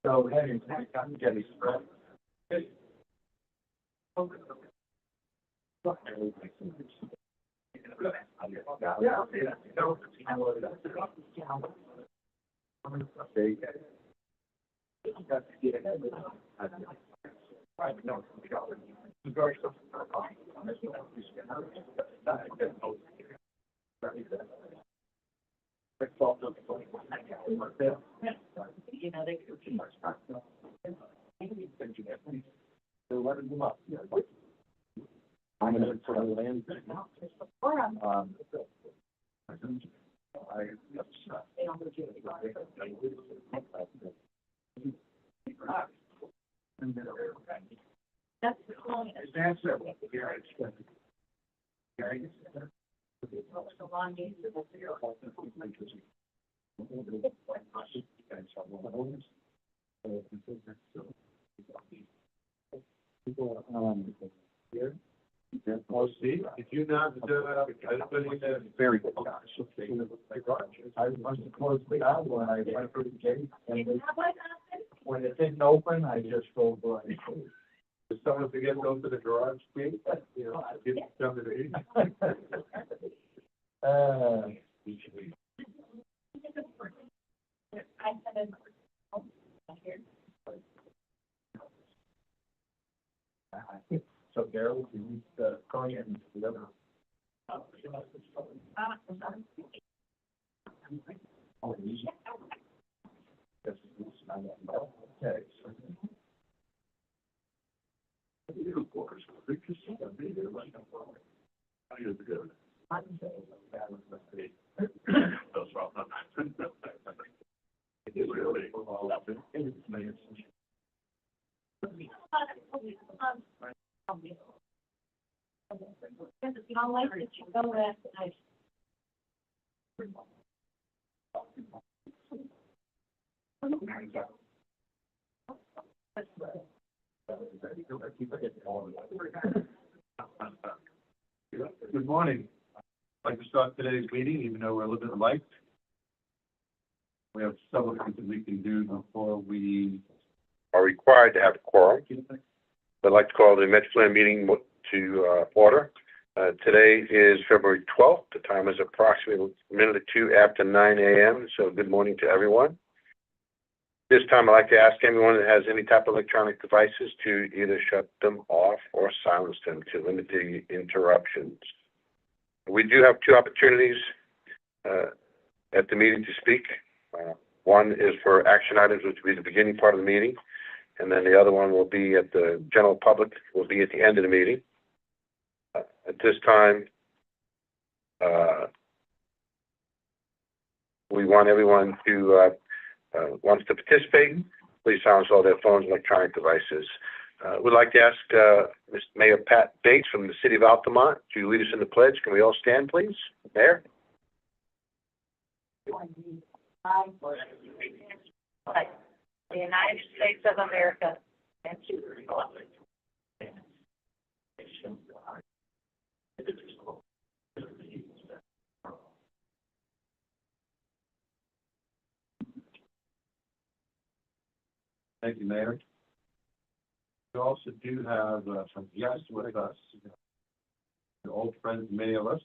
So, hey, I'm getting stressed. I'm going to sort of land. That's the long answer. Well, Steve, did you not, very good. I must have closed it out when I went through the gate, and when it didn't open, I just go blank. Did someone forget to go to the garage gate? You know, I didn't jump in the So Daryl, you need to call in the other. Okay. How late did you go last night? Good morning. I'd like to start today's meeting, even though we're a little bit late. We have several things that we can do before we are required to have a quorum. I'd like to call the MetroPlan meeting to order. Today is February 12th. The time is approximately a minute or two after 9 a.m., so good morning to everyone. This time I'd like to ask anyone that has any type of electronic devices to either shut them off or silence them to limit the interruptions. We do have two opportunities at the meeting to speak. One is for action items, which will be the beginning part of the meeting, and then the other one will be at the general public, will be at the end of the meeting. At this time, we want everyone to wants to participate. Please silence all their phones and electronic devices. We'd like to ask Mr. Mayor Pat Bates from the City of Altamont to lead us in the pledge. Can we all stand, please? Mayor? The United States of America and to the republic. Thank you, Mayor. We also do have some guests with us, old friends, many of us.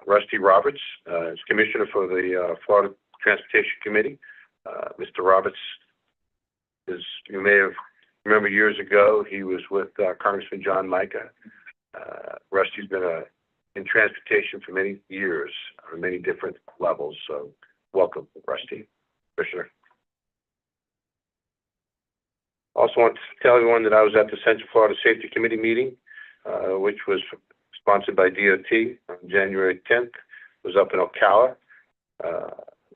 Rusty Roberts is Commissioner for the Florida Transportation Committee. Mr. Roberts is, you may have remember years ago, he was with Congressman John Micah. Rusty's been in transportation for many years on many different levels. So welcome, Rusty, Commissioner. Also want to tell everyone that I was at the Central Florida Safety Committee meeting, which was sponsored by DOT on January 10th. It was up in Ocala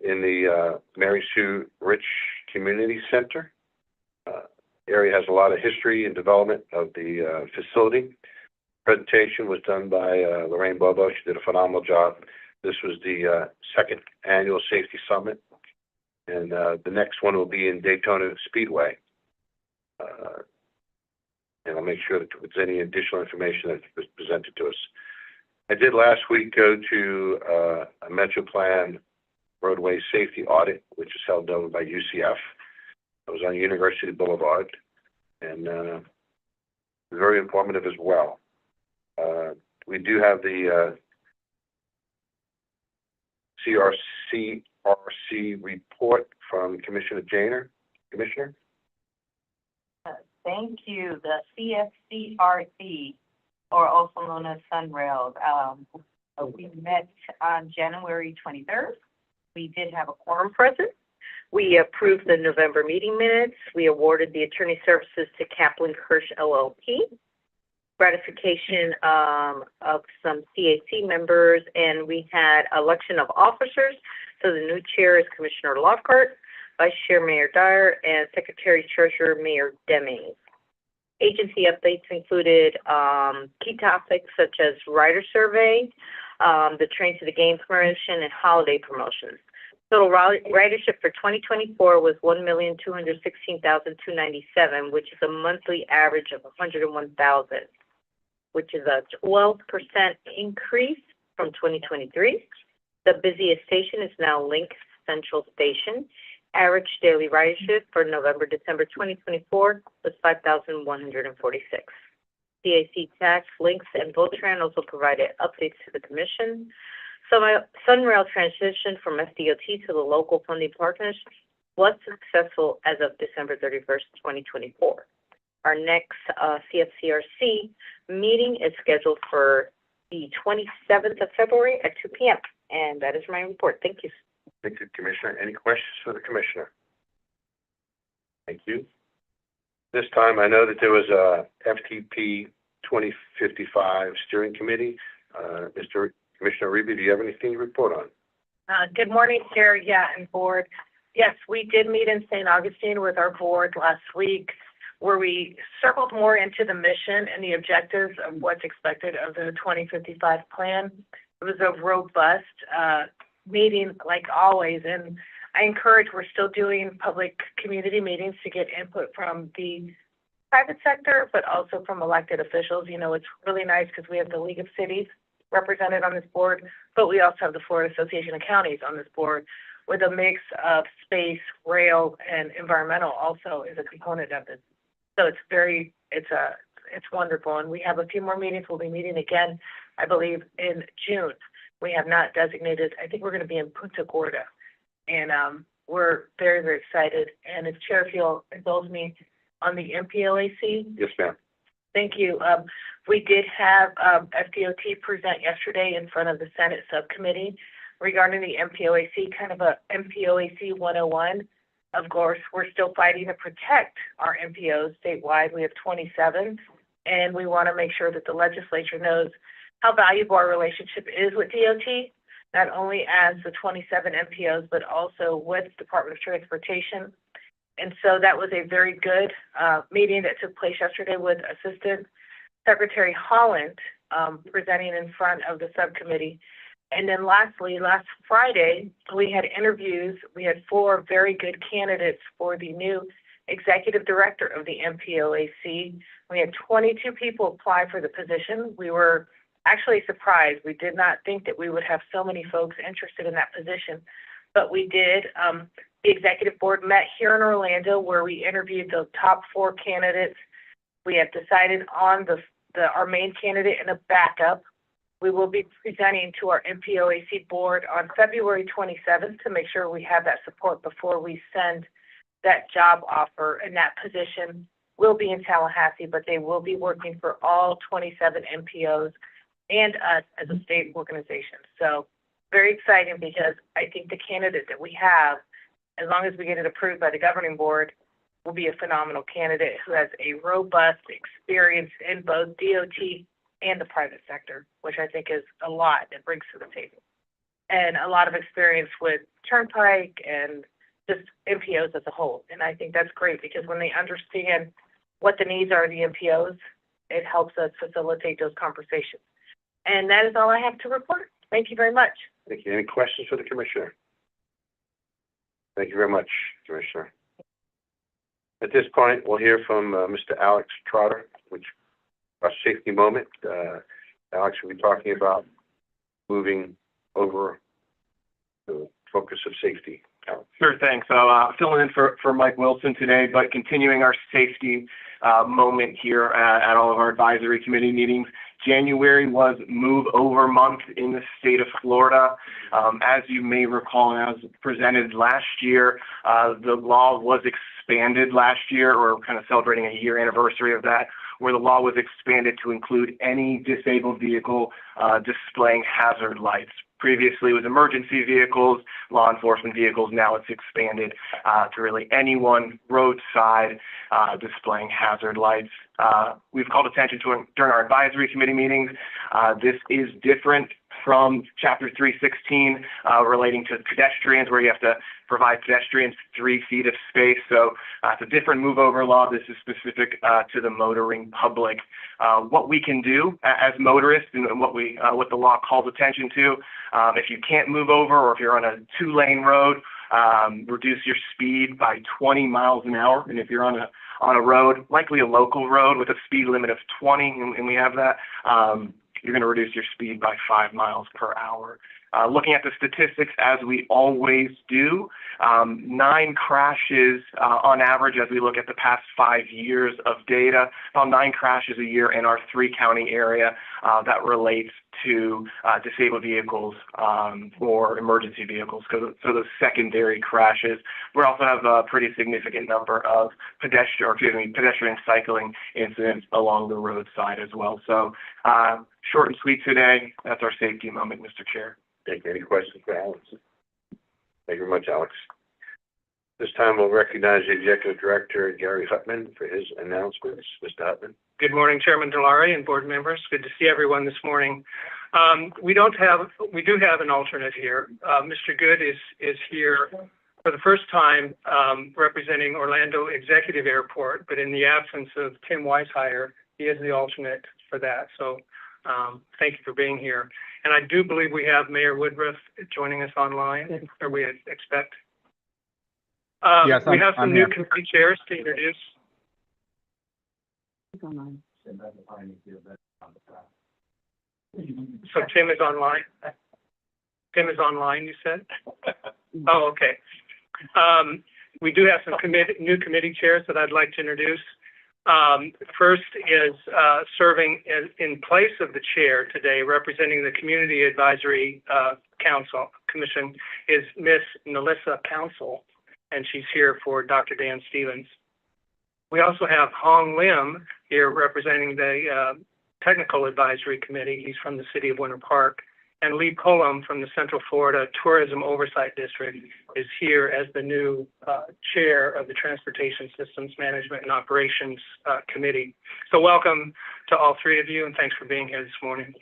in the Mary Sue Rich Community Center. area has a lot of history and development of the facility. Presentation was done by Lorraine Bobo. She did a phenomenal job. This was the second annual safety summit, and the next one will be in Daytona Speedway. And I'll make sure that if there's any additional information that was presented to us. I did last week go to a MetroPlan roadway safety audit, which is held over by UCF. It was on University Boulevard, and very informative as well. We do have the CRC report from Commissioner Janer. Commissioner? Thank you. The CFCRC, or also known as Sunrail, we met on January 23rd. We did have a quorum present. We approved the November meeting minutes. We awarded the attorney services to Kaplan Kirsch LLP, ratification of some CAC members, and we had election of officers. So the new chair is Commissioner Lockhart, Vice Chair Mayor Dyer, and Secretary Treasurer Mayor Deming. Agency updates included key topics such as rider survey, the Train to the Game promotion, and holiday promotions. Total ridership for 2024 was 1,216,297, which is a monthly average of 101,000, which is a 12% increase from 2023. The busiest station is now Link Central Station. Average daily ridership for November-December 2024 was 5,146. CAC Tax, Links, and Voltran also provided updates to the Commission. Sunrail transition from FDOT to the local funding partners was successful as of December 31st, 2024. Our next CFCRC meeting is scheduled for the 27th of February at 2 p.m. And that is my report. Thank you. Thank you, Commissioner. Any questions for the Commissioner? Thank you. This time, I know that there was a FTP 2055 steering committee. Mr. Commissioner Reby, do you have anything to report on? Good morning, Chair, and Board. Yes, we did meet in St. Augustine with our board last week, where we circled more into the mission and the objectives of what's expected of the 2055 plan. It was a robust meeting, like always, and I encourage, we're still doing public community meetings to get input from the private sector, but also from elected officials. You know, it's really nice because we have the League of Cities represented on this board, but we also have the Florida Association of Counties on this board, with a mix of space, rail, and environmental also is a component of this. So it's wonderful, and we have a few more meetings. We'll be meeting again, I believe, in June. We have not designated. I think we're going to be in Punta Gorda, and we're very, very excited. And if Chair, if you'll indulge me on the MPLAC. Yes, ma'am. Thank you. We did have FDOT present yesterday in front of the Senate subcommittee regarding the MPOAC, kind of a MPOAC 101. Of course, we're still fighting to protect our MPOs statewide. We have 27, and we want to make sure that the legislature knows how valuable our relationship is with DOT, not only as the 27 MPOs, but also with Department of Transportation. And so that was a very good meeting that took place yesterday with Assistant Secretary Holland presenting in front of the subcommittee. And then lastly, last Friday, we had interviews. We had 4 very good candidates for the new executive director of the MPOAC. We had 22 people apply for the position. We were actually surprised. We did not think that we would have so many folks interested in that position, but we did. The executive board met here in Orlando, where we interviewed the top 4 candidates. We have decided on our main candidate and a backup. We will be presenting to our MPOAC board on February 27th to make sure we have that support before we send that job offer. And that position will be in Tallahassee, but they will be working for all 27 MPOs and us as a state organization. So very exciting, because I think the candidate that we have, as long as we get it approved by the governing board, will be a phenomenal candidate who has a robust experience in both DOT and the private sector, which I think is a lot that brings to the table. And a lot of experience with Turnpike and just MPOs as a whole. And I think that's great because when they understand what the needs are of the MPOs, it helps us facilitate those conversations. And that is all I have to report. Thank you very much. Thank you. Any questions for the Commissioner? Thank you very much, Commissioner. At this point, we'll hear from Mr. Alex Trotter, which our safety moment. Alex will be talking about moving over the focus of safety. Alex. Sure, thanks. So filling in for Mike Wilson today, but continuing our safety moment here at all of our advisory committee meetings. January was Move Over Month in the state of Florida. As you may recall, and as presented last year, the law was expanded last year, or kind of celebrating a year anniversary of that, where the law was expanded to include any disabled vehicle displaying hazard lights. Previously, it was emergency vehicles, law enforcement vehicles. Now it's expanded to really anyone roadside displaying hazard lights. We've called attention to it during our advisory committee meetings. This is different from Chapter 316 relating to pedestrians, where you have to provide pedestrians 3 feet of space. So it's a different move over law. This is specific to the motoring public. What we can do as motorists and what the law calls attention to, if you can't move over or if you're on a 2-lane road, reduce your speed by 20 miles an hour. And if you're on a road, likely a local road with a speed limit of 20, and we have that, you're going to reduce your speed by 5 miles per hour. Looking at the statistics, as we always do, 9 crashes on average as we look at the past 5 years of data, about 9 crashes a year in our 3-county area that relates to disabled vehicles or emergency vehicles. So those secondary crashes. We also have a pretty significant number of pedestrian cycling incidents along the roadside as well. So short and sweet today. That's our safety moment, Mr. Chair. Thank you. Any questions for Alex? Thank you very much, Alex. This time we'll recognize the Executive Director, Gary Hutman, for his announcements. Mr. Hutman. Good morning, Chairman Delari and board members. Good to see everyone this morning. We do have an alternate here. Mr. Good is here for the first time representing Orlando Executive Airport, but in the absence of Tim Weishire, he is the alternate for that. So thank you for being here. And I do believe we have Mayor Woodruff joining us online, or we expect. Yes, we have some I'm new here. committee chairs to introduce. So Tim is online? Tim is online, you said? Oh, okay. We do have some new committee chairs that I'd like to introduce. First is serving in place of the chair today, representing the Community Advisory Commission, is Miss Melissa Council, and she's here for Dr. Dan Stevens. We also have Hong Lim here representing the Technical Advisory Committee. He's from the City of Winter Park. And Lee Pullum from the Central Florida Tourism Oversight District is here as the new chair of the Transportation Systems Management and Operations Committee. So welcome to all 3 of you, and thanks for being here this morning.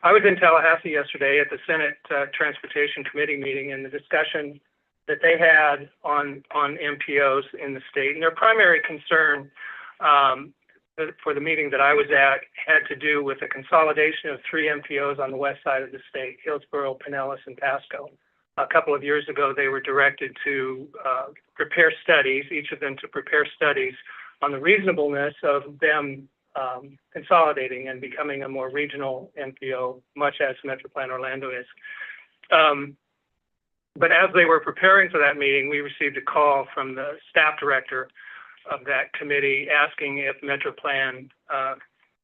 I was in Tallahassee yesterday at the Senate Transportation Committee meeting, and the discussion that they had on MPOs in the state. And their primary concern for the meeting that I was at had to do with the consolidation of 3 MPOs on the west side of the state, Hillsborough, Pinellas, and Pasco. A couple of years ago, they were directed to prepare studies, each of them to prepare studies on the reasonableness of them consolidating and becoming a more regional MPO, much as MetroPlan Orlando is. But as they were preparing for that meeting, we received a call from the staff director of that committee asking if MetroPlan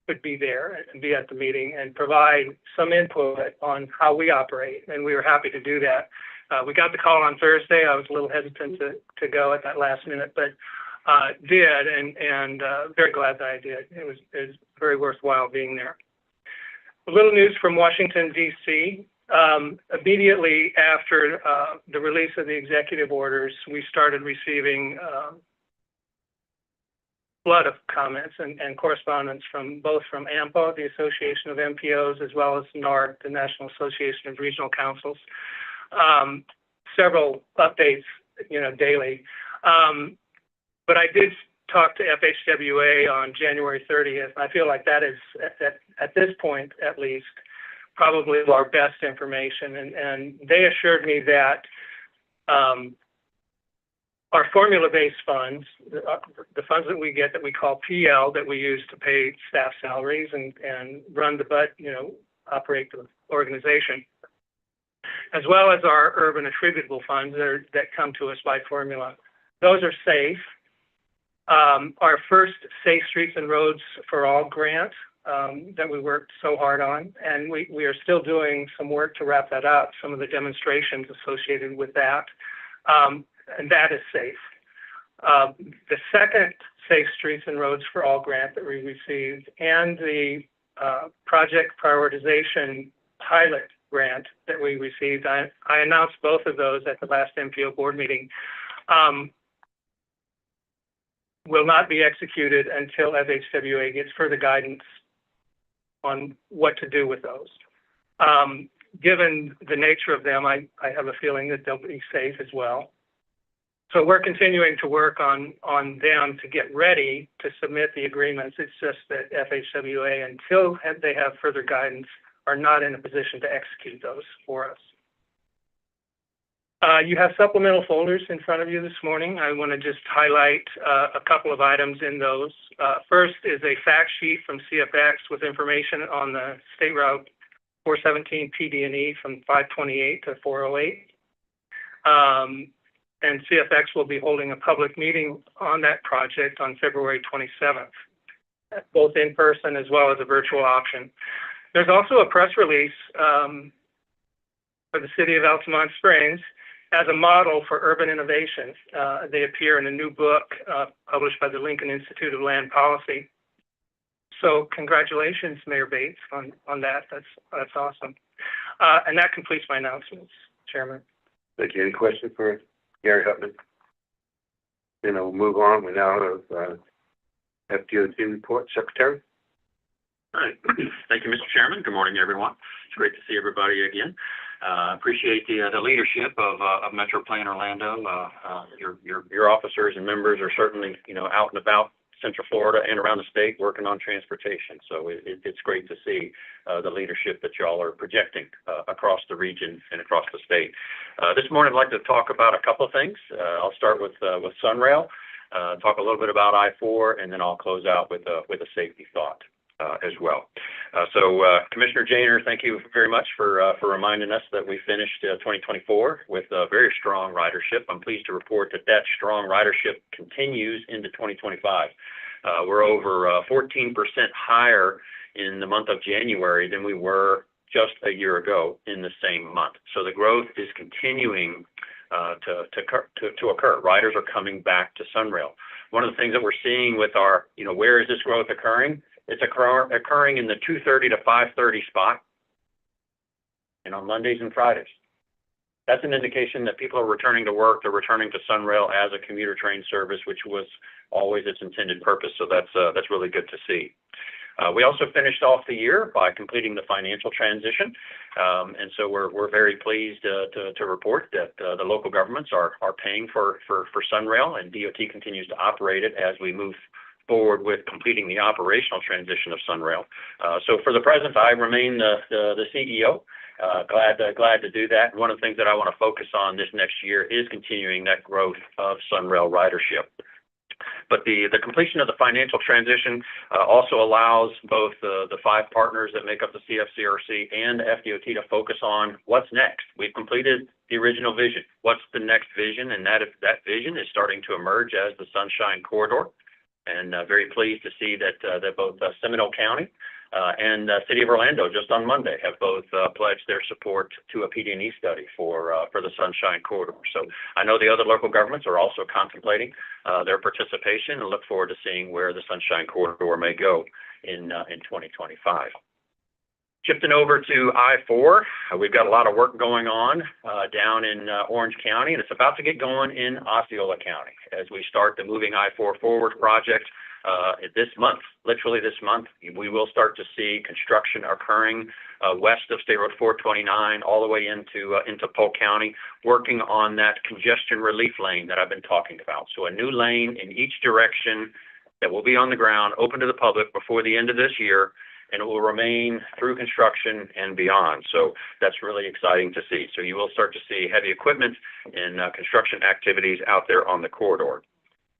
could be there and be at the meeting and provide some input on how we operate, and we were happy to do that. We got the call on Thursday. I was a little hesitant to go at that last minute, but did, and very glad that I did. It was very worthwhile being there. A little news from Washington, D.C. Immediately after the release of the executive orders, we started receiving flood of comments and correspondence from AMPO, the Association of MPOs, as well as NARC, the National Association of Regional Councils, several updates, daily. But I did talk to FHWA on January 30th. I feel like that is, at this point, at least, probably our best information. And they assured me that our formula-based funds, the funds that we get that we call PL, that we use to pay staff salaries and run the operate the organization, as well as our urban attributable funds that come to us by formula. Those are safe. Our first Safe Streets and Roads for All grant that we worked so hard on, and we are still doing some work to wrap that up, some of the demonstrations associated with that, and that is safe. The second Safe Streets and Roads for All grant that we received, and the project prioritization pilot grant that we received, I announced both of those at the last MPO board meeting, will not be executed until FHWA gets further guidance on what to do with those. Given the nature of them, I have a feeling that they'll be safe as well. So we're continuing to work on them to get ready to submit the agreements. It's just that FHWA, until they have further guidance, are not in a position to execute those for us. You have supplemental folders in front of you this morning. I want to just highlight a couple of items in those. First is a fact sheet from CFX with information on the State Route 417 PD&E from 528 to 408. And CFX will be holding a public meeting on that project on February 27th, both in person as well as a virtual option. There's also a press release for the city of Altamont Springs as a model for urban innovation. They appear in a new book published by the Lincoln Institute of Land Policy. So congratulations, Mayor Bates, on that. That's awesome. And that completes my announcements, Chairman. Thank you. Any questions for Gary Hutman? Then we'll move on. We now have FDOT report. Secretary. All right. Thank you, Mr. Chairman. Good morning, everyone. It's great to see everybody again. Appreciate the leadership of MetroPlan Orlando. Your officers and members are certainly, out and about Central Florida and around the state working on transportation. So it's great to see the leadership that y'all are projecting across the region and across the state. This morning, I'd like to talk about a couple of things. I'll start with Sunrail, talk a little bit about I-4, and then I'll close out with a safety thought as well. So Commissioner Janer, thank you very much for reminding us that we finished 2024 with a very strong ridership. I'm pleased to report that strong ridership continues into 2025. We're over 14% higher in the month of January than we were just a year ago in the same month. So the growth is continuing to occur. Riders are coming back to Sunrail. One of the things that we're seeing with our, where is this growth occurring? It's occurring in the 2:30 to 5:30 spot, and on Mondays and Fridays. That's an indication that people are returning to work. They're returning to Sunrail as a commuter train service, which was always its intended purpose. So that's really good to see. We also finished off the year by completing the financial transition, and so we're very pleased to report that the local governments are paying for Sunrail, and DOT continues to operate it as we move forward with completing the operational transition of Sunrail. So for the present, I remain the CEO. Glad to do that. And one of the things that I want to focus on this next year is continuing that growth of Sunrail ridership. But the completion of the financial transition also allows both the five partners that make up the CFCRC and the FDOT to focus on what's next. We've completed the original vision. What's the next vision? And that vision is starting to emerge as the Sunshine Corridor. And very pleased to see that both Seminole County and City of Orlando just on Monday have both pledged their support to a PD&E study for the Sunshine Corridor. So I know the other local governments are also contemplating their participation and look forward to seeing where the Sunshine Corridor may go in 2025. Shifting over to I-4, we've got a lot of work going on down in Orange County, and it's about to get going in Osceola County as we start the Moving I-4 Forward project this month, literally this month, we will start to see construction occurring west of State Road 429 all the way into Polk County, working on that congestion relief lane that I've been talking about. So a new lane in each direction that will be on the ground, open to the public before the end of this year, and it will remain through construction and beyond. So that's really exciting to see. So you will start to see heavy equipment and construction activities out there on the corridor.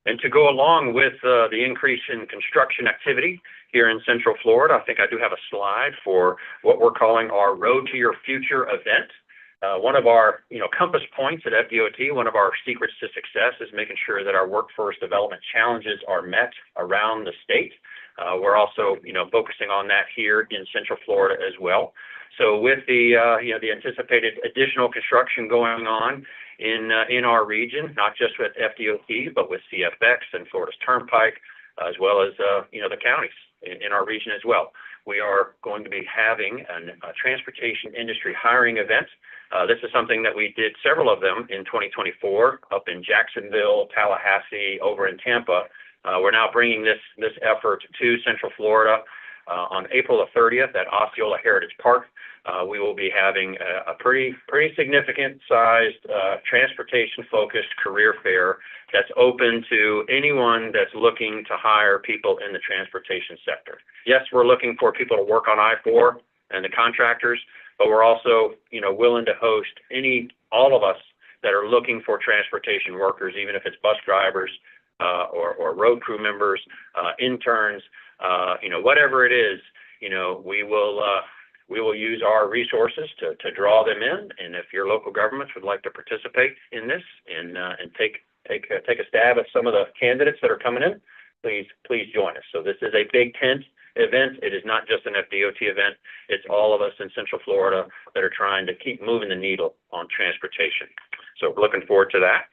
And to go along with the increase in construction activity here in Central Florida, I think I do have a slide for what we're calling our Road to Your Future event. One of our, compass points at FDOT, one of our secrets to success is making sure that our workforce development challenges are met around the state. We're also, focusing on that here in Central Florida as well. So with the anticipated additional construction going on in our region, not just with FDOT, but with CFX and Florida's Turnpike, as well as, the counties in our region as well. We are going to be having a transportation industry hiring event. This is something that we did several of them in 2024 up in Jacksonville, Tallahassee, over in Tampa. We're now bringing this effort to Central Florida on April the 30th at Osceola Heritage Park. We will be having a pretty significant sized transportation-focused career fair that's open to anyone that's looking to hire people in the transportation sector. Yes, we're looking for people to work on I-4 and the contractors, but we're also, willing to host all of us that are looking for transportation workers, even if it's bus drivers or road crew members, interns, whatever it is, we will use our resources to draw them in. And if your local governments would like to participate in this and take a stab at some of the candidates that are coming in, please join us. So this is a big tent event. It is not just an FDOT event. It's all of us in Central Florida that are trying to keep moving the needle on transportation. So we're looking forward to that.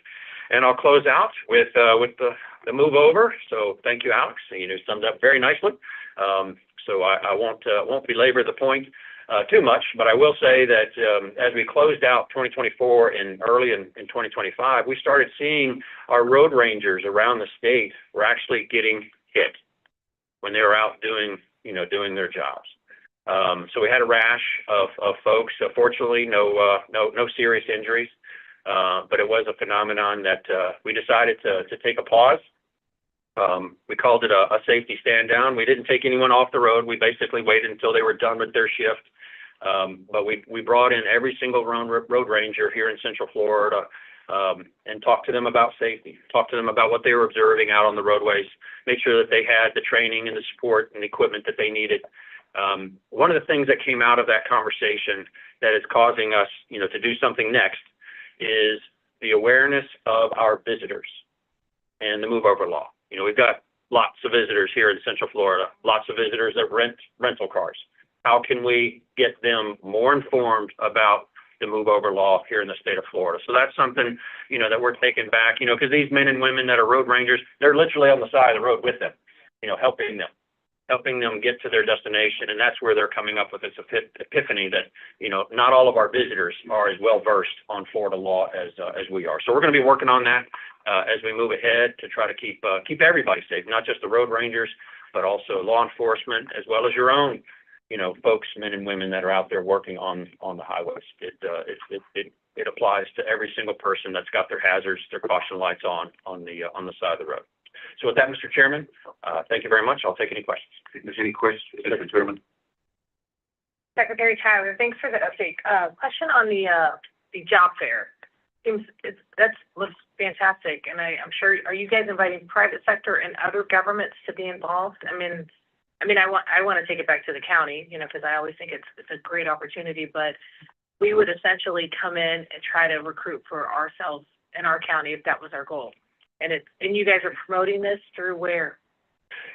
And I'll close out with the move over. So thank you, Alex. You summed up very nicely. So I won't belabor the point too much, but I will say that as we closed out 2024 and early in 2025, we started seeing our road rangers around the state were actually getting hit when they were out doing their jobs. So we had a rash of folks. Fortunately, no serious injuries. But it was a phenomenon that we decided to take a pause. We called it a safety stand down. We didn't take anyone off the road. We basically waited until they were done with their shift. But we brought in every single road ranger here in Central Florida and talked to them about safety, talked to them about what they were observing out on the roadways, make sure that they had the training and the support and equipment that they needed. One of the things that came out of that conversation that is causing us, to do something next is the awareness of our visitors and the move over law. We've got lots of visitors here in Central Florida, lots of visitors that rent rental cars. How can we get them more informed about the move over law here in the state of Florida? So that's something, that we're taking back, because these men and women that are road rangers, they're literally on the side of the road with them, helping them get to their destination. And that's where they're coming up with this epiphany that, not all of our visitors are as well versed on Florida law as we are. So we're going to be working on that as we move ahead to try to keep everybody safe, not just the road rangers, but also law enforcement, as well as your own, folks, men and women that are out there working on the highways. It applies to every single person that's got their hazards, their caution lights on the side of the road. So with that, Mr. Chairman, thank you very much. I'll take any questions. If there's any questions, Secretary Chairman. Secretary Tyler, thanks for the update. Question on the job fair. That looks fantastic, and I'm sure. Are you guys inviting private sector and other governments to be involved? I want to take it back to the county, because I always think it's a great opportunity. But we would essentially come in and try to recruit for ourselves in our county if that was our goal. And you guys are promoting this through where?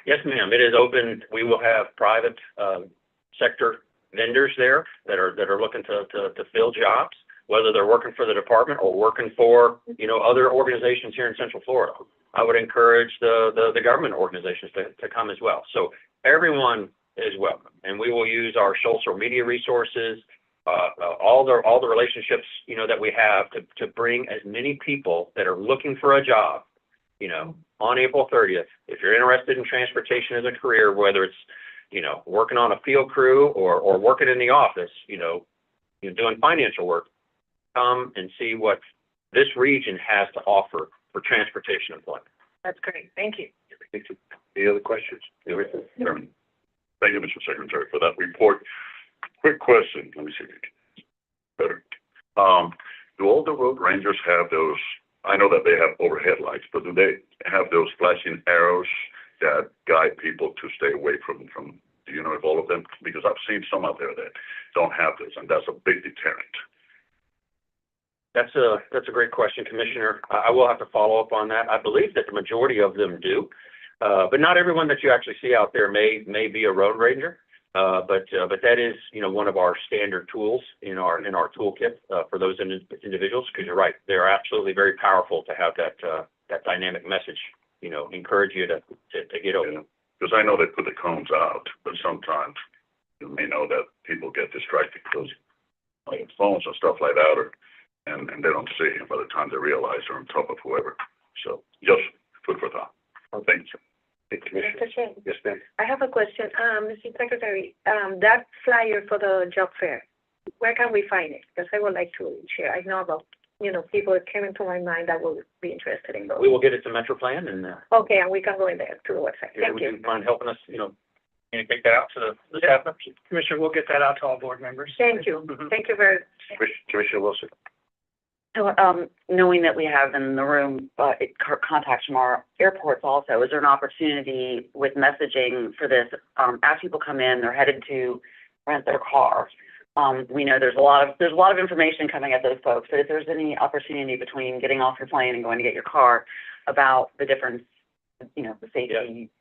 Yes, ma'am. It is open. We will have private sector vendors there that are looking to fill jobs, whether they're working for the department or working for other organizations here in Central Florida. I would encourage the government organizations to come as well. So everyone is welcome, and we will use our social media resources, all the relationships that we have to bring as many people that are looking for a job you know, on April 30th, if you're interested in transportation as a career, whether it's, you know, working on a field crew or working in the office, you know, doing financial work, come and see what this region has to offer for transportation employment. That's great. Thank you. Any other questions? Chairman. Thank you, Mr. Secretary, for that report. Quick question, let me see if it gets better. Do all the road rangers have those, I know that they have overhead lights, but do they have those flashing arrows that guide people to stay away from, do you know if all of them? Because I've seen some out there that don't have this, and that's a big deterrent. That's a great question, Commissioner. I will have to follow up on that. I believe that the majority of them do, but not everyone that you actually see out there may be a road ranger. But that is, you know, one of our standard tools in our toolkit for those individuals. Because you're right, they're absolutely very powerful to have that dynamic message. You know, encourage you to get over. Because I know they put the cones out, but sometimes you may know that people get distracted because like phones and stuff like that, and they don't see him by the time they realize they're on top of whoever. So just food for thought. Thank you. Commissioner? Mr. Chairman, Yes, ma'am. I have a question. Mr. Secretary, that flyer for the job fair, where can we find it? Because I would like to share. I know about, you know, people that came into my mind that will be interested in those. We will get it to MetroPlan and Okay, and we can go in there to the website. Thank would you. you mind helping us, you know, communicate that out to the staff members? Commissioner, we'll get that out to all board members. Thank you. Mhm. Thank you very much. Commissioner Wilson? So, knowing that we have in the room, contacts from our airports also, is there an opportunity with messaging for this, as people come in, they're headed to rent their car? We know there's a lot of information coming at those folks, but if there's any opportunity between getting off your plane and going to get your car about the difference, you know, the safety,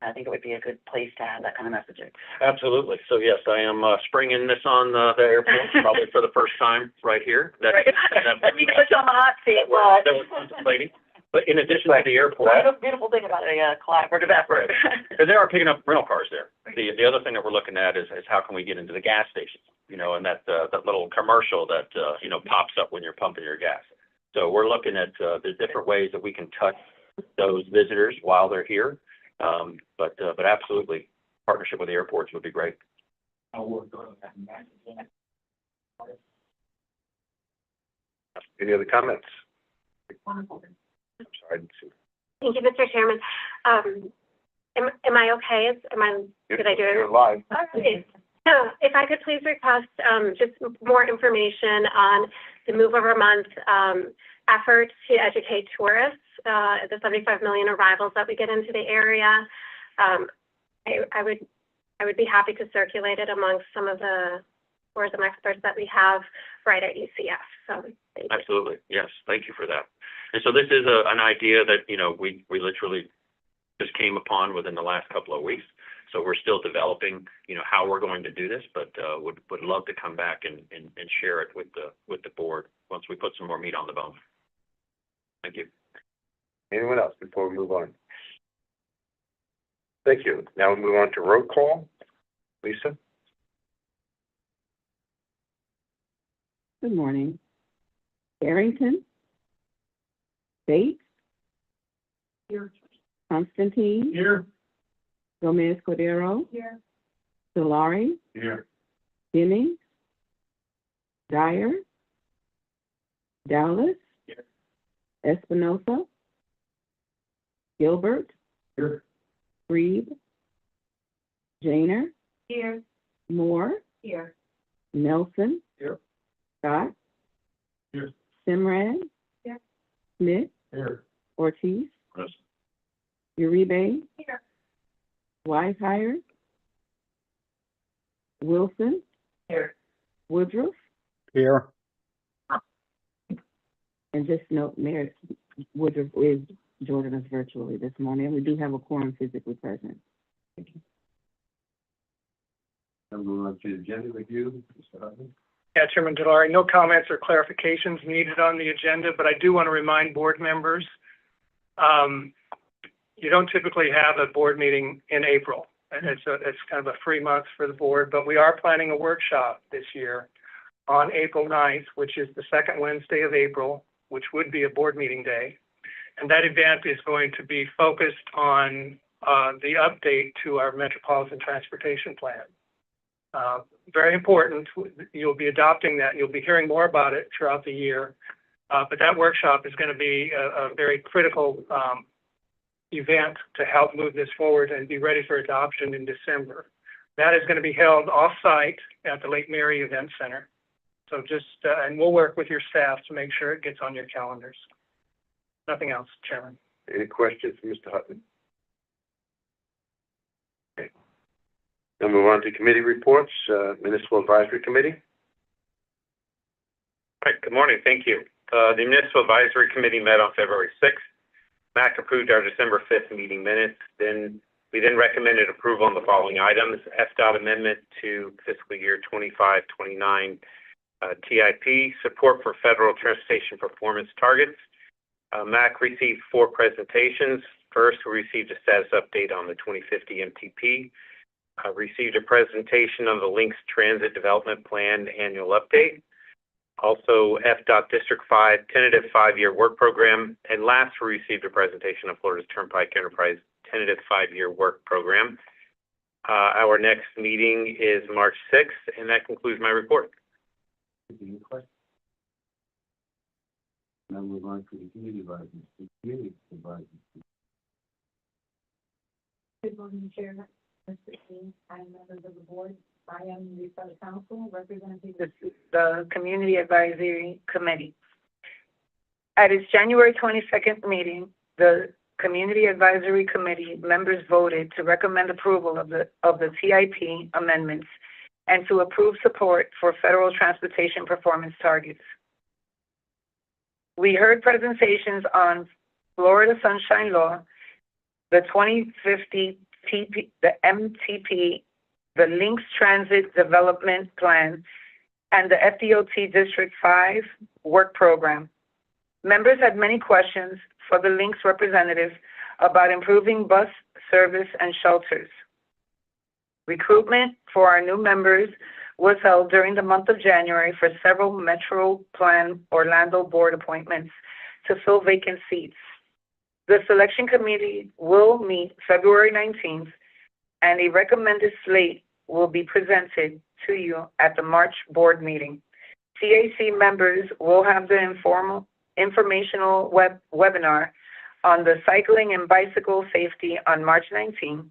I think it would be a good place to have that kind of messaging. Absolutely. So yes, I am springing this on the airport probably for the first time right here. You put you on the hot seat, that we're contemplating. But in addition to the airport, That's the beautiful thing about a collaborative effort. because they are picking up rental cars there. The other thing that we're looking at is how can we get into the gas stations, you know, and that little commercial that, you know, pops up when you're pumping your gas. So we're looking at the different ways that we can touch those visitors while they're here. But absolutely, partnership with the airports would be great. I'll work on that. Any other comments? I'm sorry, I didn't see. Thank you, Mr. Chairman. Am I okay? Did I do it? You're live. Okay. So if I could please request just more information on the Move Over Month effort to educate tourists, the 75 million arrivals that we get into the area. I would be happy to circulate it amongst some of the tourism experts that we have right at UCF. So thank you. Absolutely. Yes. Thank you for that. And so this is an idea that, you know, we literally just came upon within the last couple of weeks. So we're still developing, you know, how we're going to do this, but would love to come back and share it with the board once we put some more meat on the bone. Thank you. Anyone else before we move on? Thank you. Now we move on to roll call. Lisa? Good morning. Barrington? Bates? Here. Constantine? Here. Gomez Cordero? Here. Solari? Here. Jennings? Dyer? Dallas? Here. Espinosa? Gilbert? Here. Reed? Janer? Here. Moore? Here. Nelson? Here. Scott? Here. Simran? Here. Smith? Here. Ortiz? Yes. Uribe? Here. Whitehire? Wilson? Here. Woodruff? Here. And just note, Mayor Woodruff is joining us virtually this morning. We do have a quorum physically present. I'm going on to the agenda review. Yeah, Chairman Delary, no comments or clarifications needed on the agenda, but I do want to remind board members, you don't typically have a board meeting in April. And it's kind of a free month for the board, but we are planning a workshop this year on April 9th, which is the second Wednesday of April, which would be a board meeting day. And that event is going to be focused on the update to our Metropolitan Transportation Plan. Very important. You'll be adopting that. You'll be hearing more about it throughout the year. But that workshop is going to be a very critical event to help move this forward and be ready for adoption in December. That is going to be held off-site at the Lake Mary Event Center. So just, and we'll work with your staff to make sure it gets on your calendars. Nothing else, Chairman. Any questions for Mr. Hutton? Okay. Now move on to committee reports, Municipal Advisory Committee. All right, good morning. Thank you. The Municipal Advisory Committee met on February 6th. MAC approved our December 5th meeting minutes. We then recommended approval on the following items: FDOT amendment to fiscal year 25-29 TIP, support for federal transportation performance targets. MAC received 4 presentations. First, we received a status update on the 2050 MTP. Received a presentation on the Links Transit Development Plan annual update. Also, FDOT District 5 tentative 5-year work program. And last, we received a presentation on Florida's Turnpike Enterprise tentative 5-year work program. Our next meeting is March 6th, and that concludes my report. Any questions? Now move on to the committee advisors. Good morning, Chairman, Mr. King, and members of the board. I am the council representing The Community Advisory Committee. At its January 22nd meeting, the Community Advisory Committee members voted to recommend approval of the TIP amendments and to approve support for federal transportation performance targets. We heard presentations on Florida Sunshine Law, the 2050 the MTP, the Links Transit Development Plan, and the FDOT District 5 work program. Members had many questions for the Links representatives about improving bus service and shelters. Recruitment for our new members was held during the month of January for several MetroPlan Orlando board appointments to fill vacant seats. The selection committee will meet February 19th, and a recommended slate will be presented to you at the March board meeting. CAC members will have the informational webinar on the cycling and bicycle safety on March 19th.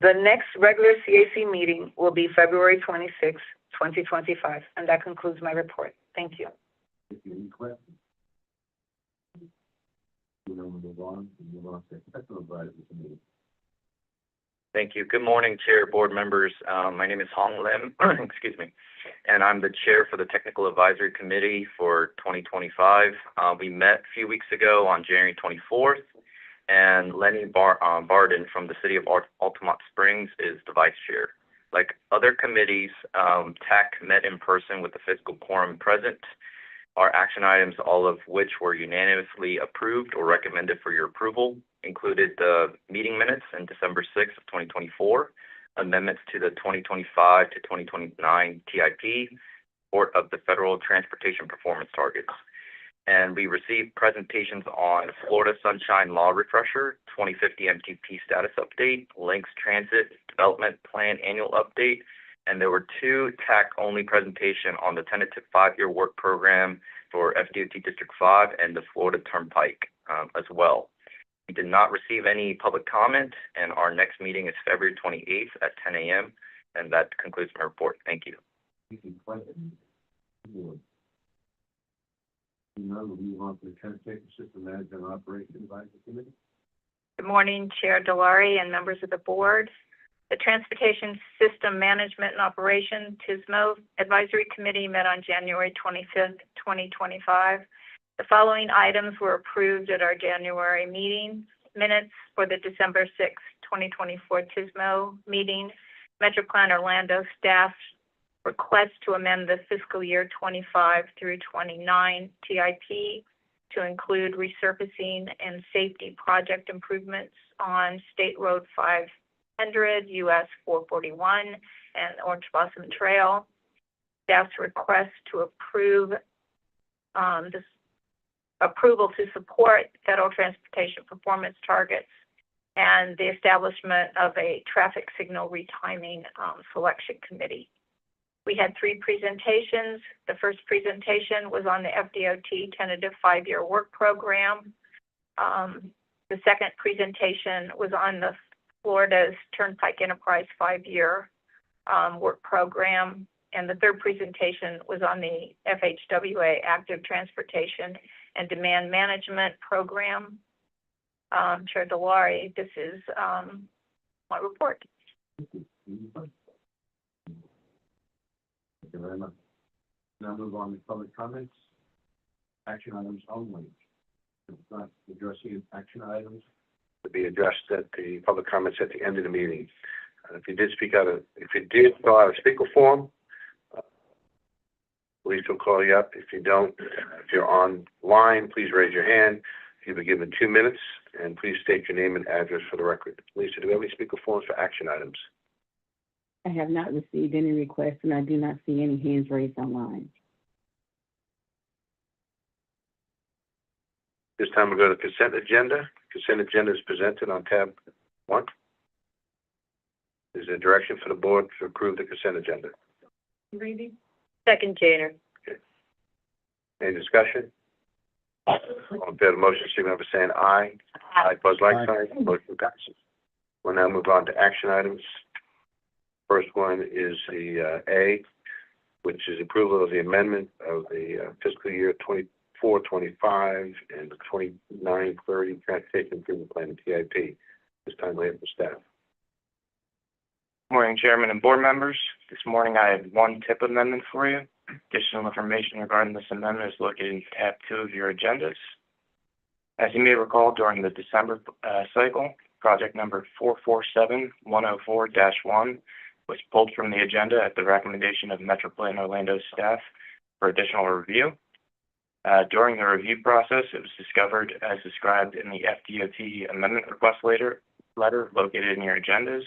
The next regular CAC meeting will be February 26, 2025, and that concludes my report. Thank you. Any questions? Move on to Technical Advisory Committee. Thank you. Good morning, Chair, board members. My name is Hong Lim, excuse me, and I'm the chair for the Technical Advisory Committee for 2025. We met a few weeks ago on January 24th, and Lenny Barden from the city of Altamont Springs is the vice chair. Like other committees, TAC met in person with the fiscal quorum present. Our action items, all of which were unanimously approved or recommended for your approval, included the meeting minutes in December 6th of 2024, amendments to the 2025 to 2029 TIP, support of the federal transportation performance targets. And we received presentations on Florida Sunshine Law Refresher, 2050 MTP status update, Links Transit Development Plan annual update, and there were 2 TAC-only presentations on the tentative 5-year work program for FDOT District 5 and the Florida Turnpike as well. We did not receive any public comment, and our next meeting is February 28th at 10 a.m., and that concludes my report. Thank you. Now we'll move on to the Transportation System Management and Operations Advisory Committee. Good morning, Chair Delari and members of the board. The Transportation System Management and Operation, TSMO, Advisory Committee met on January 25th, 2025. The following items were approved at our January meeting minutes for the December 6th, 2024 TSMO meeting. MetroPlan Orlando staff request to amend the fiscal year 25 through 29 TIP to include resurfacing and safety project improvements on State Road 500, US 441, and Orange Blossom Trail. Staff's request to approve approval to support federal transportation performance targets and the establishment of a traffic signal retiming selection committee. We had 3 presentations. The first presentation was on the FDOT tentative 5-year work program. The second presentation was on the Florida's Turnpike Enterprise 5-year work program. And the third presentation was on the FHWA Active Transportation and Demand Management Program. Chair Delari, this is my report. Thank you very much. Now move on to public comments. Action items only. Not addressing action items. To be addressed at the public comments at the end of the meeting. If you did fill out a speaker form, please will call you up. If you don't, if you're online, please raise your hand. You'll be given 2 minutes, and please state your name and address for the record. Lisa, do we have any speaker forms for action items? I have not received any requests, and I do not see any hands raised online. This time we'll go to consent agenda. Consent agenda is presented on tab 1. Is there direction for the board to approve the consent agenda? Second, Janer. Okay. Any discussion? All in favor of the motion, signify by saying aye. Aye. Opposed, like sign. Motion passes. We'll now move on to action items. First one is the A, which is approval of the amendment of the fiscal year 24-25 and the 29-30 transportation improvement plan and TIP. This time later for staff. Morning, Chairman and board members. This morning I have 1 tip amendment for you. Additional information regarding this amendment is located in tab 2 of your agendas. As you may recall, during the December cycle, project number 447104-1 was pulled from the agenda at the recommendation of MetroPlan Orlando staff for additional review. During the review process, it was discovered, as described in the FDOT amendment request letter located in your agendas,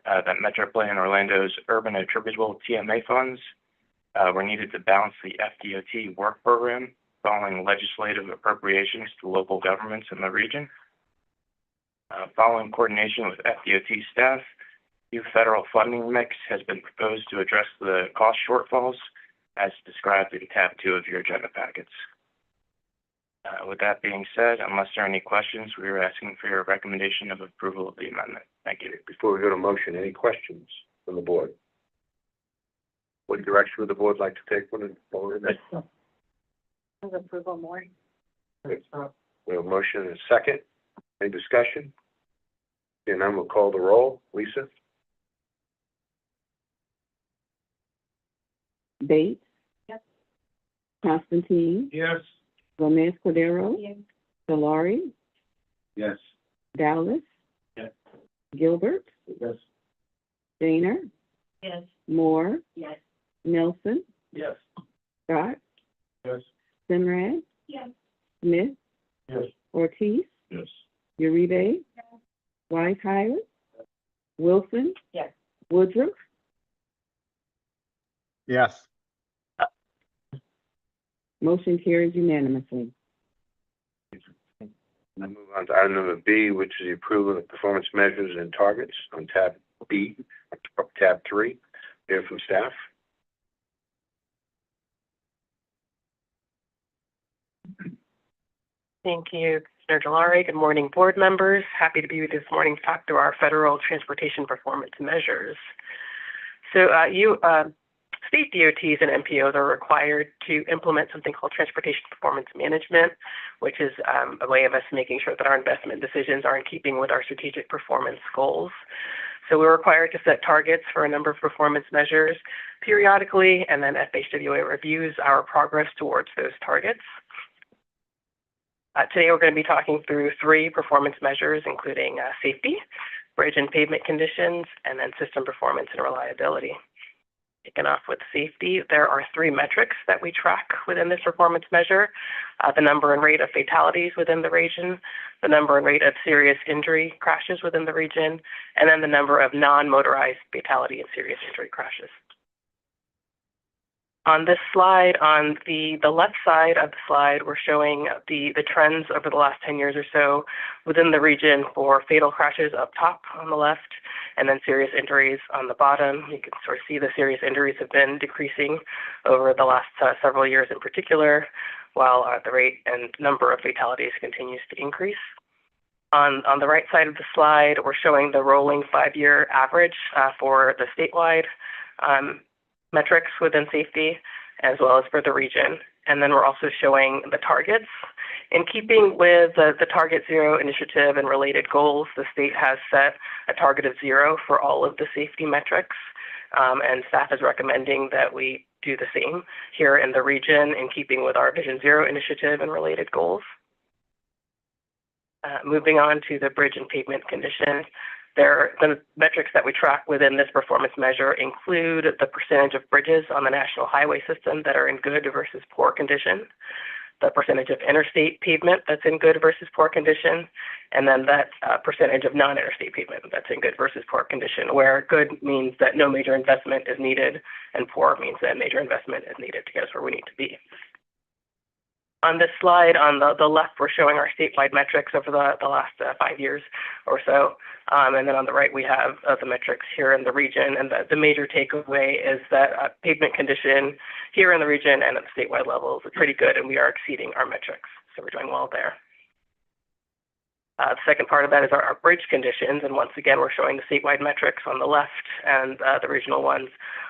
that MetroPlan Orlando's urban attributable TMA funds were needed to balance the FDOT work program following legislative appropriations to local governments in the region. Following coordination with FDOT staff, new federal funding mix has been proposed to address the cost shortfalls as described in tab 2 of your agenda packets. With that being said, unless there are any questions, we are asking for your recommendation of approval of the amendment. Thank you. Before we go to motion, any questions from the board? What direction would the board like to take when it forward? Approval more. We have a motion and a second. Any discussion? And then we'll call the roll. Lisa? Bates? Yes. Constantine? Yes. Gomez Cordero? Yes. Delari? Yes. Dallas? Yes. Gilbert? Yes. Daner? Yes. Moore? Yes. Nelson? Yes. Scott? Yes. Simrad? Yes. Smith? Yes. Ortiz? Yes. Uribe? White Wilson? Yes. Woodruff? Yes. Motion carries unanimously. Now move on to item number B, which is the approval of performance measures and targets on tab B, tab 3. Hear from staff. Thank you, Commissioner Delari. Good morning, board members. Happy to be with you this morning to talk through our federal transportation performance measures. So state DOTs and MPOs are required to implement something called transportation performance management, which is a way of us making sure that our investment decisions are in keeping with our strategic performance goals. So we're required to set targets for a number of performance measures periodically, and then FHWA reviews our progress towards those targets. Today we're going to be talking through 3 performance measures, including safety, bridge and pavement conditions, and then system performance and reliability. Kicking off with safety, there are 3 metrics that we track within this performance measure: the number and rate of fatalities within the region, the number and rate of serious injury crashes within the region, and then the number of non-motorized fatality and serious injury crashes. On this slide, on the left side of the slide, we're showing the trends over the last 10 years or so within the region for fatal crashes up top on the left, and then serious injuries on the bottom. You can sort of see the serious injuries have been decreasing over the last several years in particular, while the rate and number of fatalities continues to increase. On the right side of the slide, we're showing the rolling 5-year average for the statewide metrics within safety, as well as for the region. And then we're also showing the targets. In keeping with the Target Zero initiative and related goals, the state has set a target of 0 for all of the safety metrics, and staff is recommending that we do the same here in the region in keeping with our Vision Zero initiative and related goals. Moving on to the bridge and pavement condition. The metrics that we track within this performance measure include the percentage of bridges on the national highway system that are in good versus poor condition, the percentage of interstate pavement that's in good versus poor condition, and then that percentage of non-interstate pavement that's in good versus poor condition, where good means that no major investment is needed, and poor means that major investment is needed to get us where we need to be. On this slide, on the left, we're showing our statewide metrics over the last 5 years or so. And then on the right, we have the metrics here in the region. And the major takeaway is that pavement condition here in the region and at the statewide level is pretty good, and we are exceeding our metrics. So we're doing well there. The second part of that is our bridge conditions. And once again, we're showing the statewide metrics on the left and the regional ones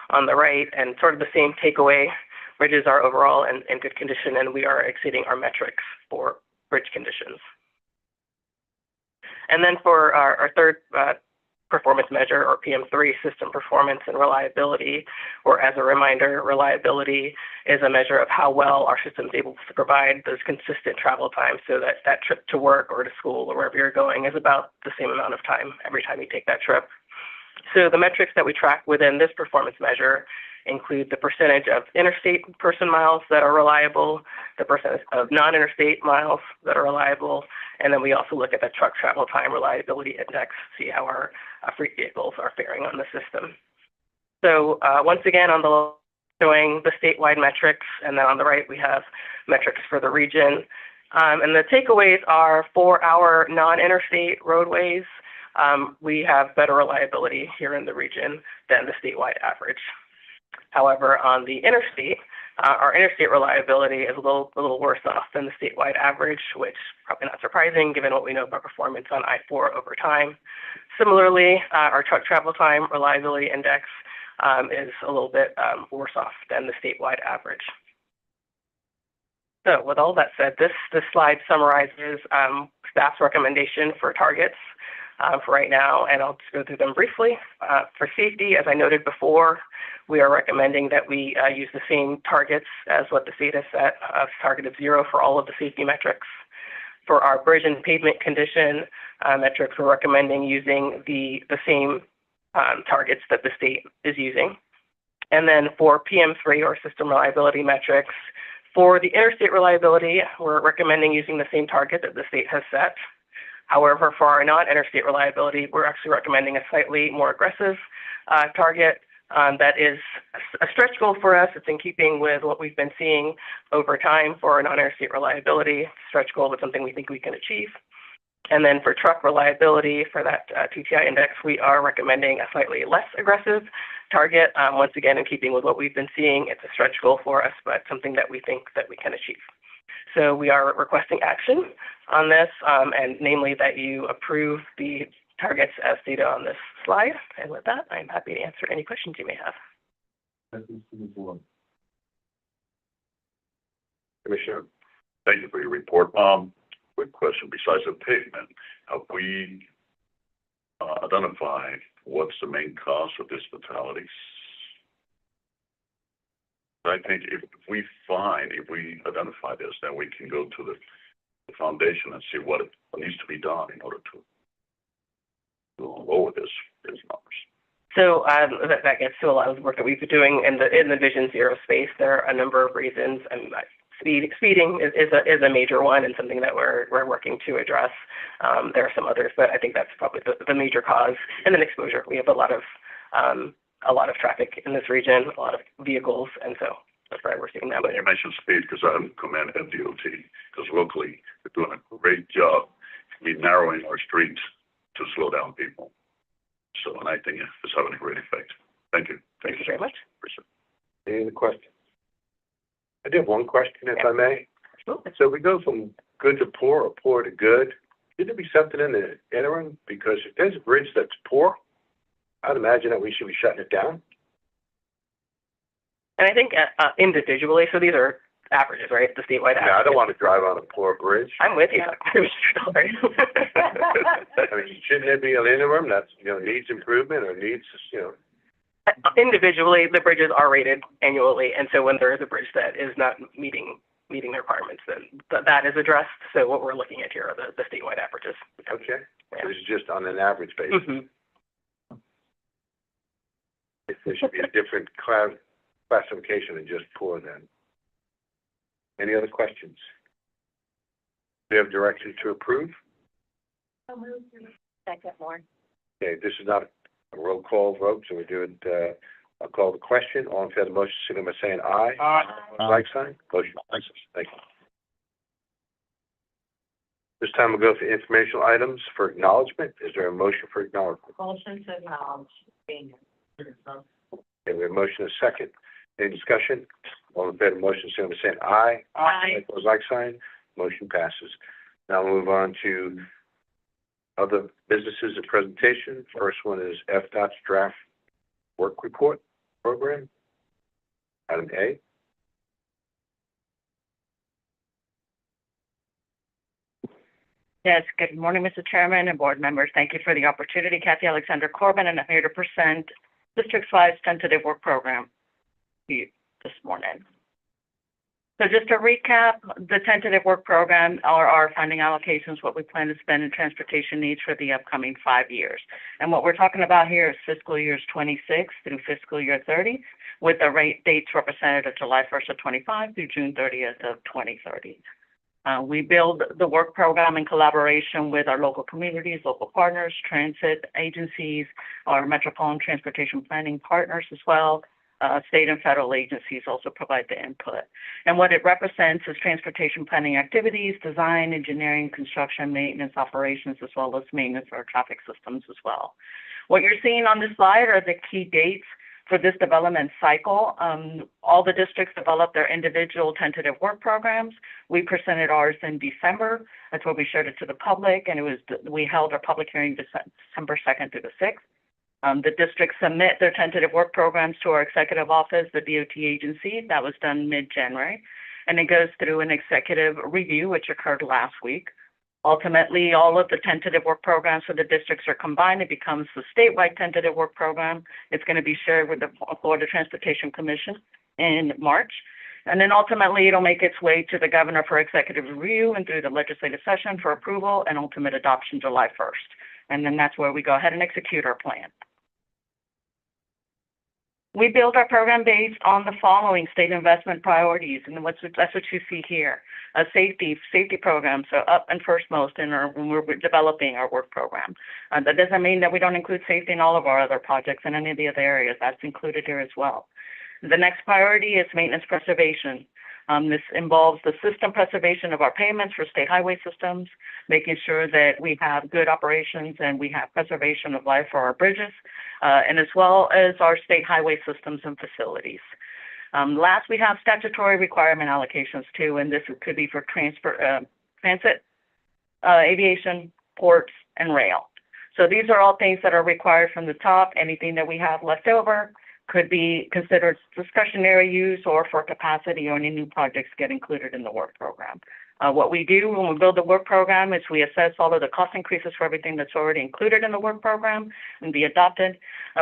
on the right. And sort of the same takeaway. Bridges are overall in good condition, and we are exceeding our metrics for bridge conditions. And then for our third performance measure, or PM3, system performance and reliability, or as a reminder, reliability is a measure of how well our system is able to provide those consistent travel times, so that that trip to work or to school or wherever you're going is about the same amount of time every time you take that trip. So the metrics that we track within this performance measure include the percentage of interstate person miles that are reliable, the percentage of non-interstate miles that are reliable, and then we also look at the truck travel time reliability index to see how our fleet vehicles are faring on the system. So once again, on the left, showing the statewide metrics, and then on the right, we have metrics for the region. And the takeaways are for our non-interstate roadways, we have better reliability here in the region than the statewide average. However, on the interstate, our interstate reliability is a little worse off than the statewide average, which probably not surprising given what we know about performance on I-4 over time. Similarly, our truck travel time reliability index is a little bit worse off than the statewide average. So with all that said, this slide summarizes staff's recommendation for targets for right now, and I'll just go through them briefly. For safety, as I noted before, we are recommending that we use the same targets as what the state has set, a target of 0 for all of the safety metrics. For our bridge and pavement condition metrics, we're recommending using the same targets that the state is using. And then for PM3, or system reliability metrics, for the interstate reliability, we're recommending using the same target that the state has set. However, for our non-interstate reliability, we're actually recommending a slightly more aggressive target. That is a stretch goal for us. It's in keeping with what we've been seeing over time for our non-interstate reliability. Stretch goal is something we think we can achieve. And then for truck reliability, for that TTI index, we are recommending a slightly less aggressive target. Once again, in keeping with what we've been seeing, it's a stretch goal for us, but something that we think that we can achieve. So we are requesting action on this, and namely that you approve the targets as stated on this slide. And with that, I'm happy to answer any questions you may have. Commissioner. Thank you for your report. Quick question, besides the pavement, have we identified what's the main cause of these fatalities? I think if we identify this, then we can go to the foundation and see what needs to be done in order to lower these numbers. So that gets to a lot of the work that we've been doing in the Vision Zero space. There are a number of reasons, and speeding is a major one, and something that we're working to address. There are some others, but I think that's probably the major cause. And then exposure. We have a lot of traffic in this region, a lot of vehicles, and so That's right, we're seeing that. But you mentioned speed, because I commend MDOT, because locally, they're doing a great job in narrowing our streets to slow down people. So, and I think it's having a great effect. Thank you. Thank you very much. Appreciate it. Any other questions? I do have one question, if I may. Absolutely. So we go from good to poor or poor to good. Should there be something in the interim? Because if there's a bridge that's poor, I'd imagine that we should be shutting it down. And I think individually, so these are averages, right? The statewide average. Yeah, I don't want to drive on a poor bridge. I'm with you. I mean, shouldn't there be an interim that's, needs improvement or needs, Individually, the bridges are rated annually, and so when there is a bridge that is not meeting the requirements, then that is addressed. So what we're looking at here are the statewide averages. Okay. Yeah. This is just on an average basis. Mm-hmm. If there should be a different classification than just poor then. Any other questions? Do you have direction to approve? Second more. Okay, this is not a roll call vote, so we do it, I'll call the question. All in favor of the motion, signify by saying aye. Aye. Like sign. Motion passes. Thank you. This time we'll go for informational items for acknowledgement. Is there a motion for acknowledgement? Motion to acknowledge. Okay, we have a motion and a second. Any discussion? All in favor of the motion, signify by saying aye. Aye. Opposed, like sign. Motion passes. Now we'll move on to other businesses and presentation. First one is FDOT's draft work report program. Item A. Yes, good morning, Mr. Chairman and board members. Thank you for the opportunity. Kathy Alexander Corbin, and I'm here to present District 5's tentative work program to you this morning. So just to recap, the tentative work program are our funding allocations, what we plan to spend in transportation needs for the upcoming 5 years. And what we're talking about here is fiscal years 26 through fiscal year 30, with the rate dates represented of July 1st of 25 through June 30th of 2030. We build the work program in collaboration with our local communities, local partners, transit agencies, our MetroPlan transportation planning partners as well. State and federal agencies also provide the input. And what it represents is transportation planning activities, design, engineering, construction, maintenance, operations, as well as maintenance of our traffic systems as well. What you're seeing on this slide are the key dates for this development cycle. All the districts developed their individual tentative work programs. We presented ours in December. That's where we showed it to the public, and we held our public hearing December 2nd through the 6th. The districts submit their tentative work programs to our executive office, the DOT agency. That was done mid-January. And it goes through an executive review, which occurred last week. Ultimately, all of the tentative work programs for the districts are combined. It becomes the statewide tentative work program. It's going to be shared with the Florida Transportation Commission in March. And then ultimately, it'll make its way to the governor for executive review and through the legislative session for approval and ultimate adoption July 1st. And then that's where we go ahead and execute our plan. We build our program based on the following state investment priorities, and that's what you see here. A safety program, so up and firstmost when we're developing our work program. That doesn't mean that we don't include safety in all of our other projects and any of the other areas. That's included here as well. The next priority is maintenance preservation. This involves the system preservation of our payments for state highway systems, making sure that we have good operations and we have preservation of life for our bridges, and as well as our state highway systems and facilities. Last, we have statutory requirement allocations too, and this could be for transit, aviation, ports, and rail. So these are all things that are required from the top. Anything that we have left over could be considered discretionary use or for capacity, or any new projects get included in the work program. What we do when we build the work program is we assess all of the cost increases for everything that's already included in the work program and be adopted.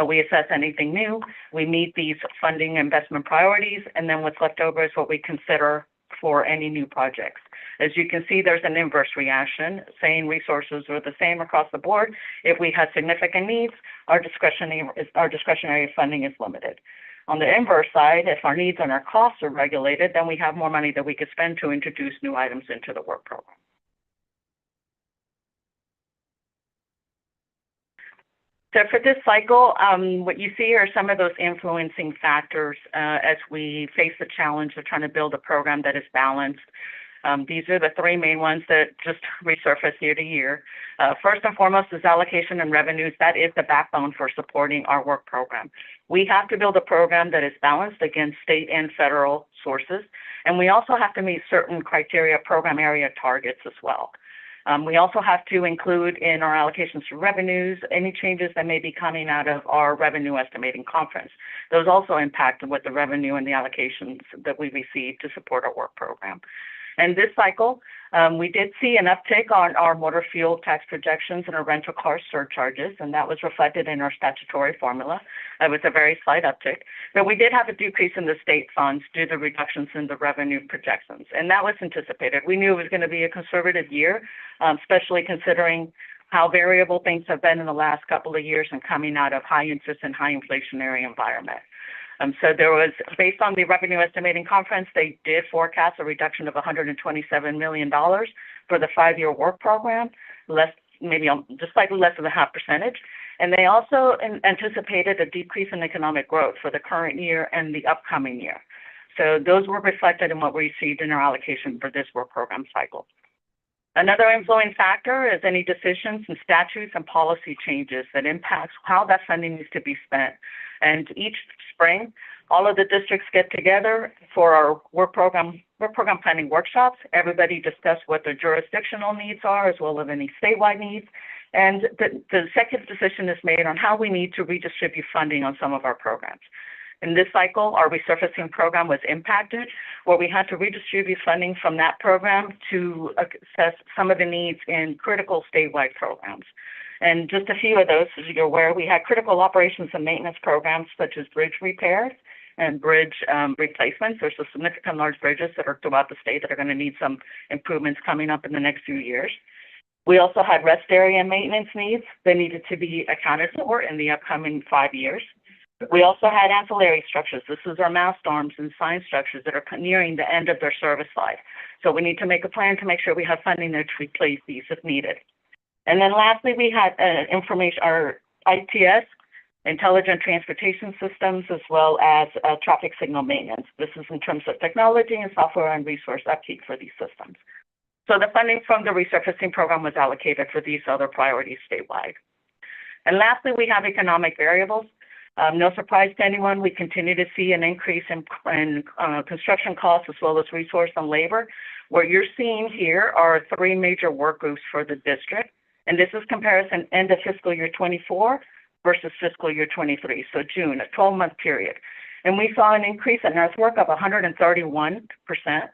We assess anything new. We meet these funding investment priorities, and then what's left over is what we consider for any new projects. As you can see, there's an inverse reaction, saying resources are the same across the board. If we have significant needs, our discretionary funding is limited. On the inverse side, if our needs and our costs are regulated, then we have more money that we could spend to introduce new items into the work program. So for this cycle, what you see are some of those influencing factors as we face the challenge of trying to build a program that is balanced. These are the three main ones that just resurface year to year. First and foremost is allocation and revenues. That is the backbone for supporting our work program. We have to build a program that is balanced against state and federal sources, and we also have to meet certain criteria, program area targets as well. We also have to include in our allocations to revenues any changes that may be coming out of our revenue estimating conference. Those also impact what the revenue and the allocations that we receive to support our work program. And this cycle, we did see an uptick on our motor fuel tax projections and our rental car surcharges, and that was reflected in our statutory formula. It was a very slight uptick, but we did have a decrease in the state funds due to reductions in the revenue projections, and that was anticipated. We knew it was going to be a conservative year, especially considering how variable things have been in the last couple of years and coming out of high interest and high inflationary environment. So there was, based on the revenue estimating conference, they did forecast a reduction of $127 million for the 5-year work program, maybe just slightly less than 0.5%. And they also anticipated a decrease in economic growth for the current year and the upcoming year. So those were reflected in what we received in our allocation for this work program cycle. Another influencing factor is any decisions and statutes and policy changes that impacts how that funding needs to be spent. And each spring, all of the districts get together for our work program planning workshops. Everybody discuss what their jurisdictional needs are, as well as any statewide needs. And the executive decision is made on how we need to redistribute funding on some of our programs. In this cycle, our resurfacing program was impacted, where we had to redistribute funding from that program to assess some of the needs in critical statewide programs. And just a few of those, as you're aware, we had critical operations and maintenance programs such as bridge repairs and bridge replacements. There's a significant large bridges that are throughout the state that are going to need some improvements coming up in the next few years. We also had rest area maintenance needs that needed to be accounted for in the upcoming 5 years. We also had ancillary structures. This is our mast arms and sign structures that are nearing the end of their service life. So we need to make a plan to make sure we have funding there to replace these if needed. And then lastly, we had our ITS, Intelligent Transportation Systems, as well as traffic signal maintenance. This is in terms of technology and software and resource upkeep for these systems. So the funding from the resurfacing program was allocated for these other priorities statewide. And lastly, we have economic variables. No surprise to anyone, we continue to see an increase in construction costs as well as resource and labor. What you're seeing here are 3 major work groups for the district. And this is comparison end of fiscal year 24 versus fiscal year 23, so June, a 12-month period. And we saw an increase in earthwork of 131%.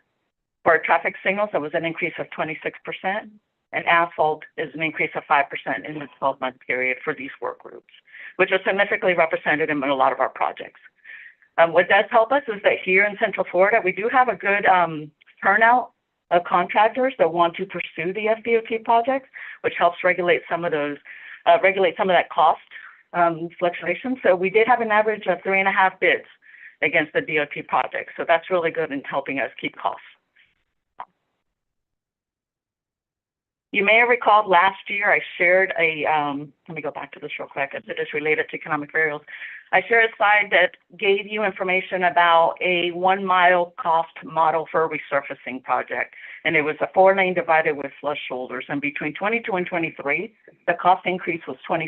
For traffic signals, that was an increase of 26%. And asphalt is an increase of 5% in the 12-month period for these work groups, which are significantly represented in a lot of our projects. What does help us is that here in Central Florida, we do have a good turnout of contractors that want to pursue the FDOT projects, which helps regulate some of that cost fluctuation. So we did have an average of 3.5 bids against the DOT project. So that's really good in helping us keep costs. You may have recalled last year I shared let me go back to this real quick as it is related to economic variables. I shared a slide that gave you information about a 1-mile cost model for a resurfacing project. And it was a 4-lane divided with flush shoulders. And between 22 and 23, the cost increase was 26%.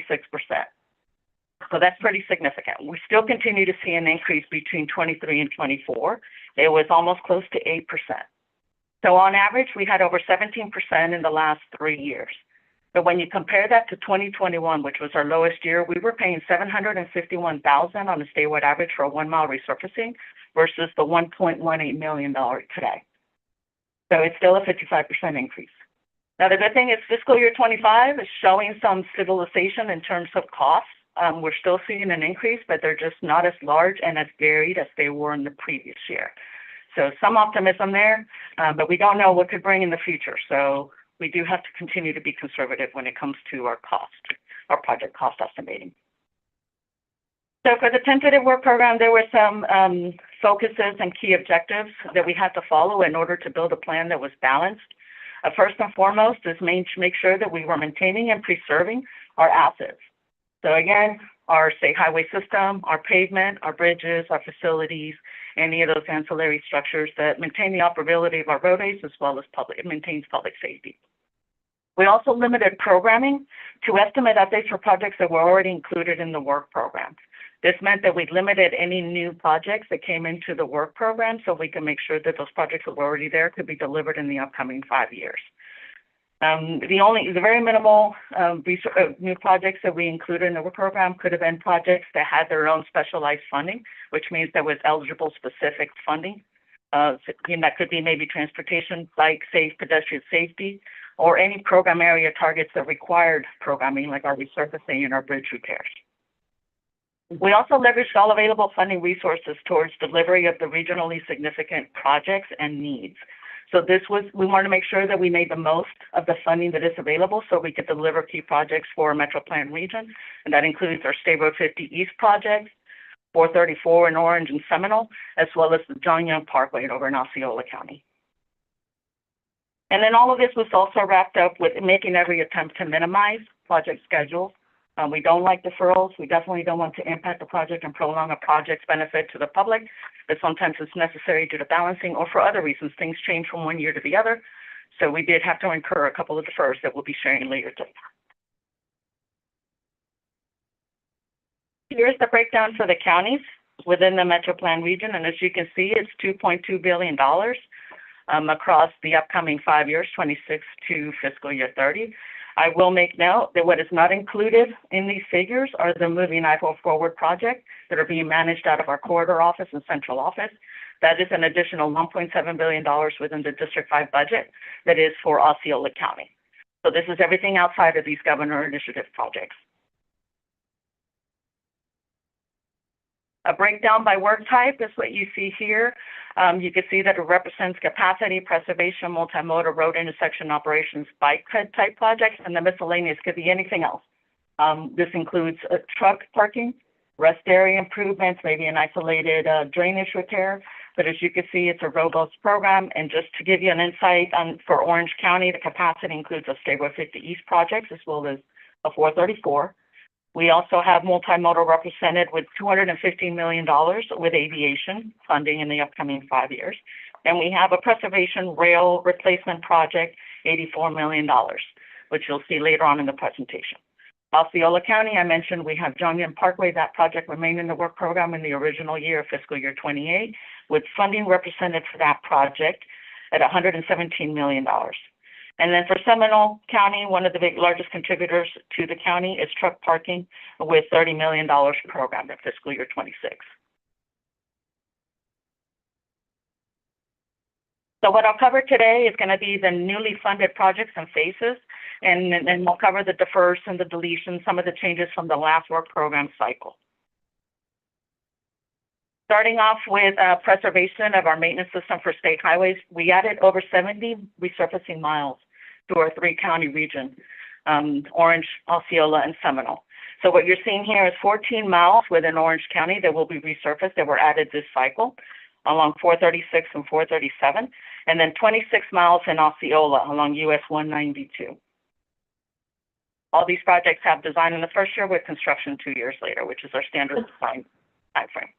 So that's pretty significant. We still continue to see an increase between 23 and 24. It was almost close to 8%. So on average, we had over 17% in the last 3 years. But when you compare that to 2021, which was our lowest year, we were paying $751,000 on a statewide average for a 1-mile resurfacing versus the $1.18 million today. So it's still a 55% increase. Now, the good thing is fiscal year 25 is showing some stabilization in terms of costs. We're still seeing an increase, but they're just not as large and as varied as they were in the previous year. So some optimism there, but we don't know what could bring in the future. So we do have to continue to be conservative when it comes to our project cost estimating. So for the tentative work program, there were some focuses and key objectives that we had to follow in order to build a plan that was balanced. First and foremost is make sure that we were maintaining and preserving our assets. So again, our state highway system, our pavement, our bridges, our facilities, any of those ancillary structures that maintain the operability of our roadways as well as it maintains public safety. We also limited programming to estimate updates for projects that were already included in the work program. This meant that we limited any new projects that came into the work program so we can make sure that those projects that were already there could be delivered in the upcoming 5 years. The very minimal new projects that we included in the work program could have been projects that had their own specialized funding, which means there was eligible specific funding. That could be maybe transportation, bike safe, pedestrian safety, or any program area targets that required programming, like our resurfacing and our bridge repairs. We also leveraged all available funding resources towards delivery of the regionally significant projects and needs. So we wanted to make sure that we made the most of the funding that is available so we could deliver key projects for MetroPlan region, and that includes our State Road 50 East project, 434 in Orange and Seminole, as well as the John Young Parkway over in Osceola County. And then all of this was also wrapped up with making every attempt to minimize project schedules. We don't like deferrals. We definitely don't want to impact the project and prolong a project's benefit to the public, but sometimes it's necessary due to balancing or for other reasons. Things change from one year to the other. So we did have to incur a couple of deferrals that we'll be sharing later today. Here's the breakdown for the counties within the MetroPlan region. And as you can see, it's $2.2 billion across the upcoming 5 years, 26 to fiscal year 30. I will make note that what is not included in these figures are the Moving Idaho Forward project that are being managed out of our corridor office and central office. That is an additional $1.7 billion within the District 5 budget that is for Osceola County. So this is everything outside of these governor initiative projects. A breakdown by work type is what you see here. You can see that it represents capacity, preservation, multimodal, road intersection operations, bike type projects, and the miscellaneous could be anything else. This includes truck parking, rest area improvements, maybe an isolated drainage repair. But as you can see, it's a robust program. And just to give you an insight for Orange County, the capacity includes a State Road 50 East project as well as a 434. We also have multimodal represented with $215 million with aviation funding in the upcoming 5 years. And we have a preservation rail replacement project, $84 million, which you'll see later on in the presentation. Osceola County, I mentioned we have John Young Parkway. That project remained in the work program in the original year, fiscal year 28, with funding represented for that project at $117 million. And then for Seminole County, one of the largest contributors to the county is truck parking with $30 million programmed in fiscal year 26. So what I'll cover today is going to be the newly funded projects and phases, and then we'll cover the defers and the deletions, some of the changes from the last work program cycle. Starting off with preservation of our maintenance system for state highways, we added over 70 resurfacing miles to our 3-county region, Orange, Osceola, and Seminole. So what you're seeing here is 14 miles within Orange County that will be resurfaced that were added this cycle along 436 and 437, and then 26 miles in Osceola along US 192. All these projects have design in the first year with construction 2 years later, which is our standard design timeframe.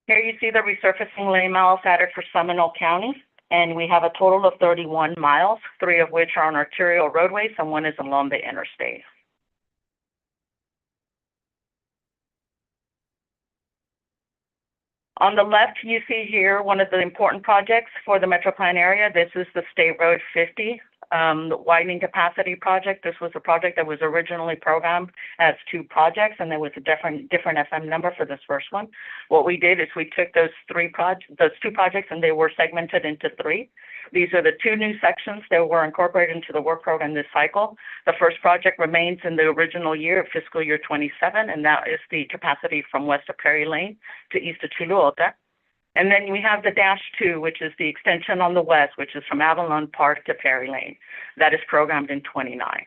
Here you see the resurfacing lane miles added for Seminole County, and we have a total of 31 miles, 3 of which are on arterial roadways and 1 is along the interstate. On the left, you see here one of the important projects for the MetroPlan area. This is the State Road 50 widening capacity project. This was a project that was originally programmed as 2 projects, and there was a different FM number for this first one. What we did is we took those 2 projects, and they were segmented into 3. These are the 2 new sections that were incorporated into the work program this cycle. The first project remains in the original year, fiscal year 27, and that is the capacity from west of Perry Lane to east of Chuluota. And then we have the Dash 2, which is the extension on the west, which is from Avalon Park to Perry Lane. That is programmed in 29.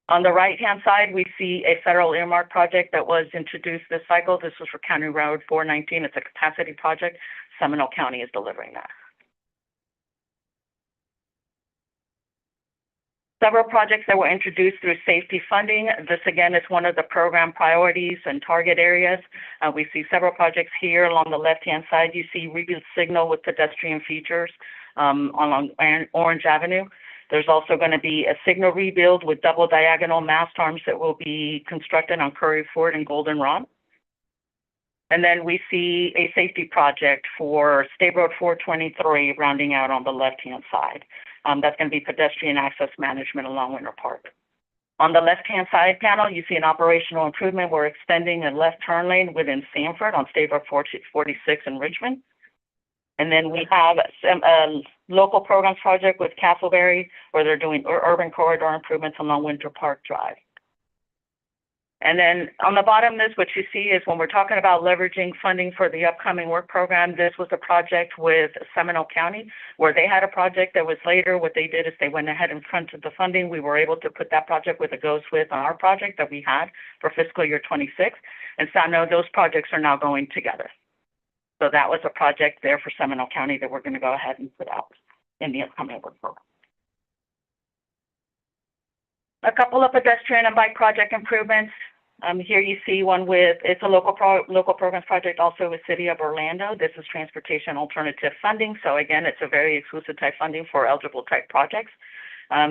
On the right-hand side, we see a federal earmark project that was introduced this cycle. This was for County Road 419. It's a capacity project. Seminole County is delivering that. Several projects that were introduced through safety funding. This again is one of the program priorities and target areas. We see several projects here along the left-hand side. You see rebuild signal with pedestrian features along Orange Avenue. There's also going to be a signal rebuild with double diagonal mast arms that will be constructed on Curry Ford and Goldenrod. And then we see a safety project for State Road 423 rounding out on the left-hand side. That's going to be pedestrian access management along Winter Park. On the left-hand side panel, you see an operational improvement. We're extending a left turn lane within Sanford on State Road 46 in Richmond. And then we have a local programs project with Castleberry where they're doing urban corridor improvements along Winter Park Drive. And then on the bottom, what you see is when we're talking about leveraging funding for the upcoming work program, this was a project with Seminole County where they had a project that was later. What they did is they went ahead and fronted the funding. We were able to put that project with a goes with on our project that we had for fiscal year 26. And so now those projects are now going together. So that was a project there for Seminole County that we're going to go ahead and put out in the upcoming work program. A couple of pedestrian and bike project improvements. Here you see one with, it's a local programs project also with City of Orlando. This is transportation alternative funding. So again, it's a very exclusive type funding for eligible type projects.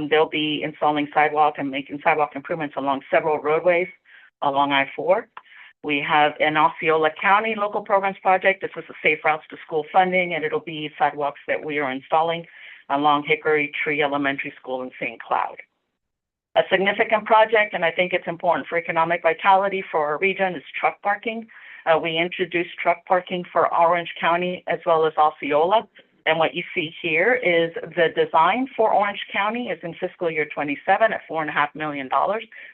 They'll be installing sidewalk and making sidewalk improvements along several roadways along I-4. We have an Osceola County local programs project. This is a Safe Routes to School funding, and it'll be sidewalks that we are installing along Hickory Tree Elementary School in St. Cloud. A significant project, and I think it's important for economic vitality for our region, is truck parking. We introduced truck parking for Orange County as well as Osceola. And what you see here is the design for Orange County is in fiscal year 27 at $4.5 million.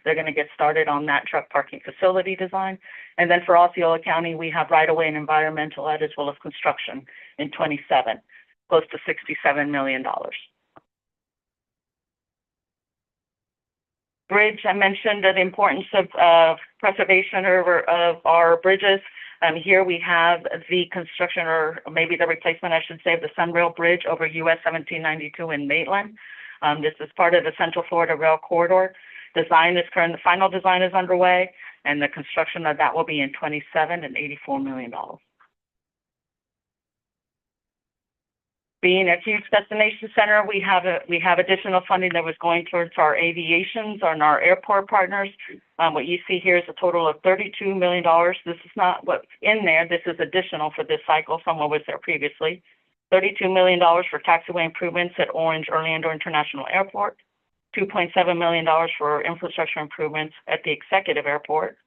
They're going to get started on that truck parking facility design. And then for Osceola County, we have right-of-way and environmental as well as construction in 27, close to $67 million. Bridge, I mentioned the importance of preservation of our bridges. Here we have the construction, or maybe the replacement, I should say, of the Sunrail Bridge over US 1792 in Maitland. This is part of the Central Florida Rail Corridor. The final design is underway, and the construction of that will be in 27 and $84 million. Being a huge destination center, we have additional funding that was going towards our aviations and our airport partners. What you see here is a total of $32 million. This is not what's in there. This is additional for this cycle from what was there previously. $32 million for taxiway improvements at Orange Orlando International Airport. $2.7 million for infrastructure improvements at the Executive Airport.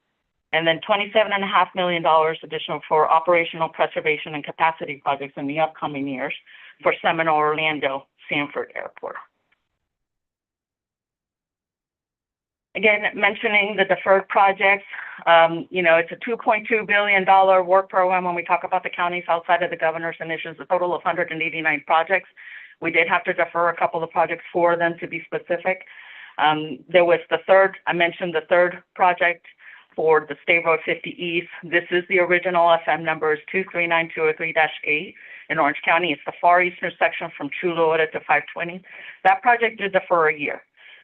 And then $27.5 million additional for operational preservation and capacity projects in the upcoming years for Seminole, Orlando, Sanford Airport. Again, mentioning the deferred projects, it's a $2.2 billion work program when we talk about the counties outside of the governor's initiatives, a total of 189 projects. We did have to defer a couple of projects for them to be specific. There was I mentioned the third project for the State Road 50 East. This is the original FM number is 239-203-8 in Orange County. It's the far eastern section from Chulota to 520. That project did defer a year.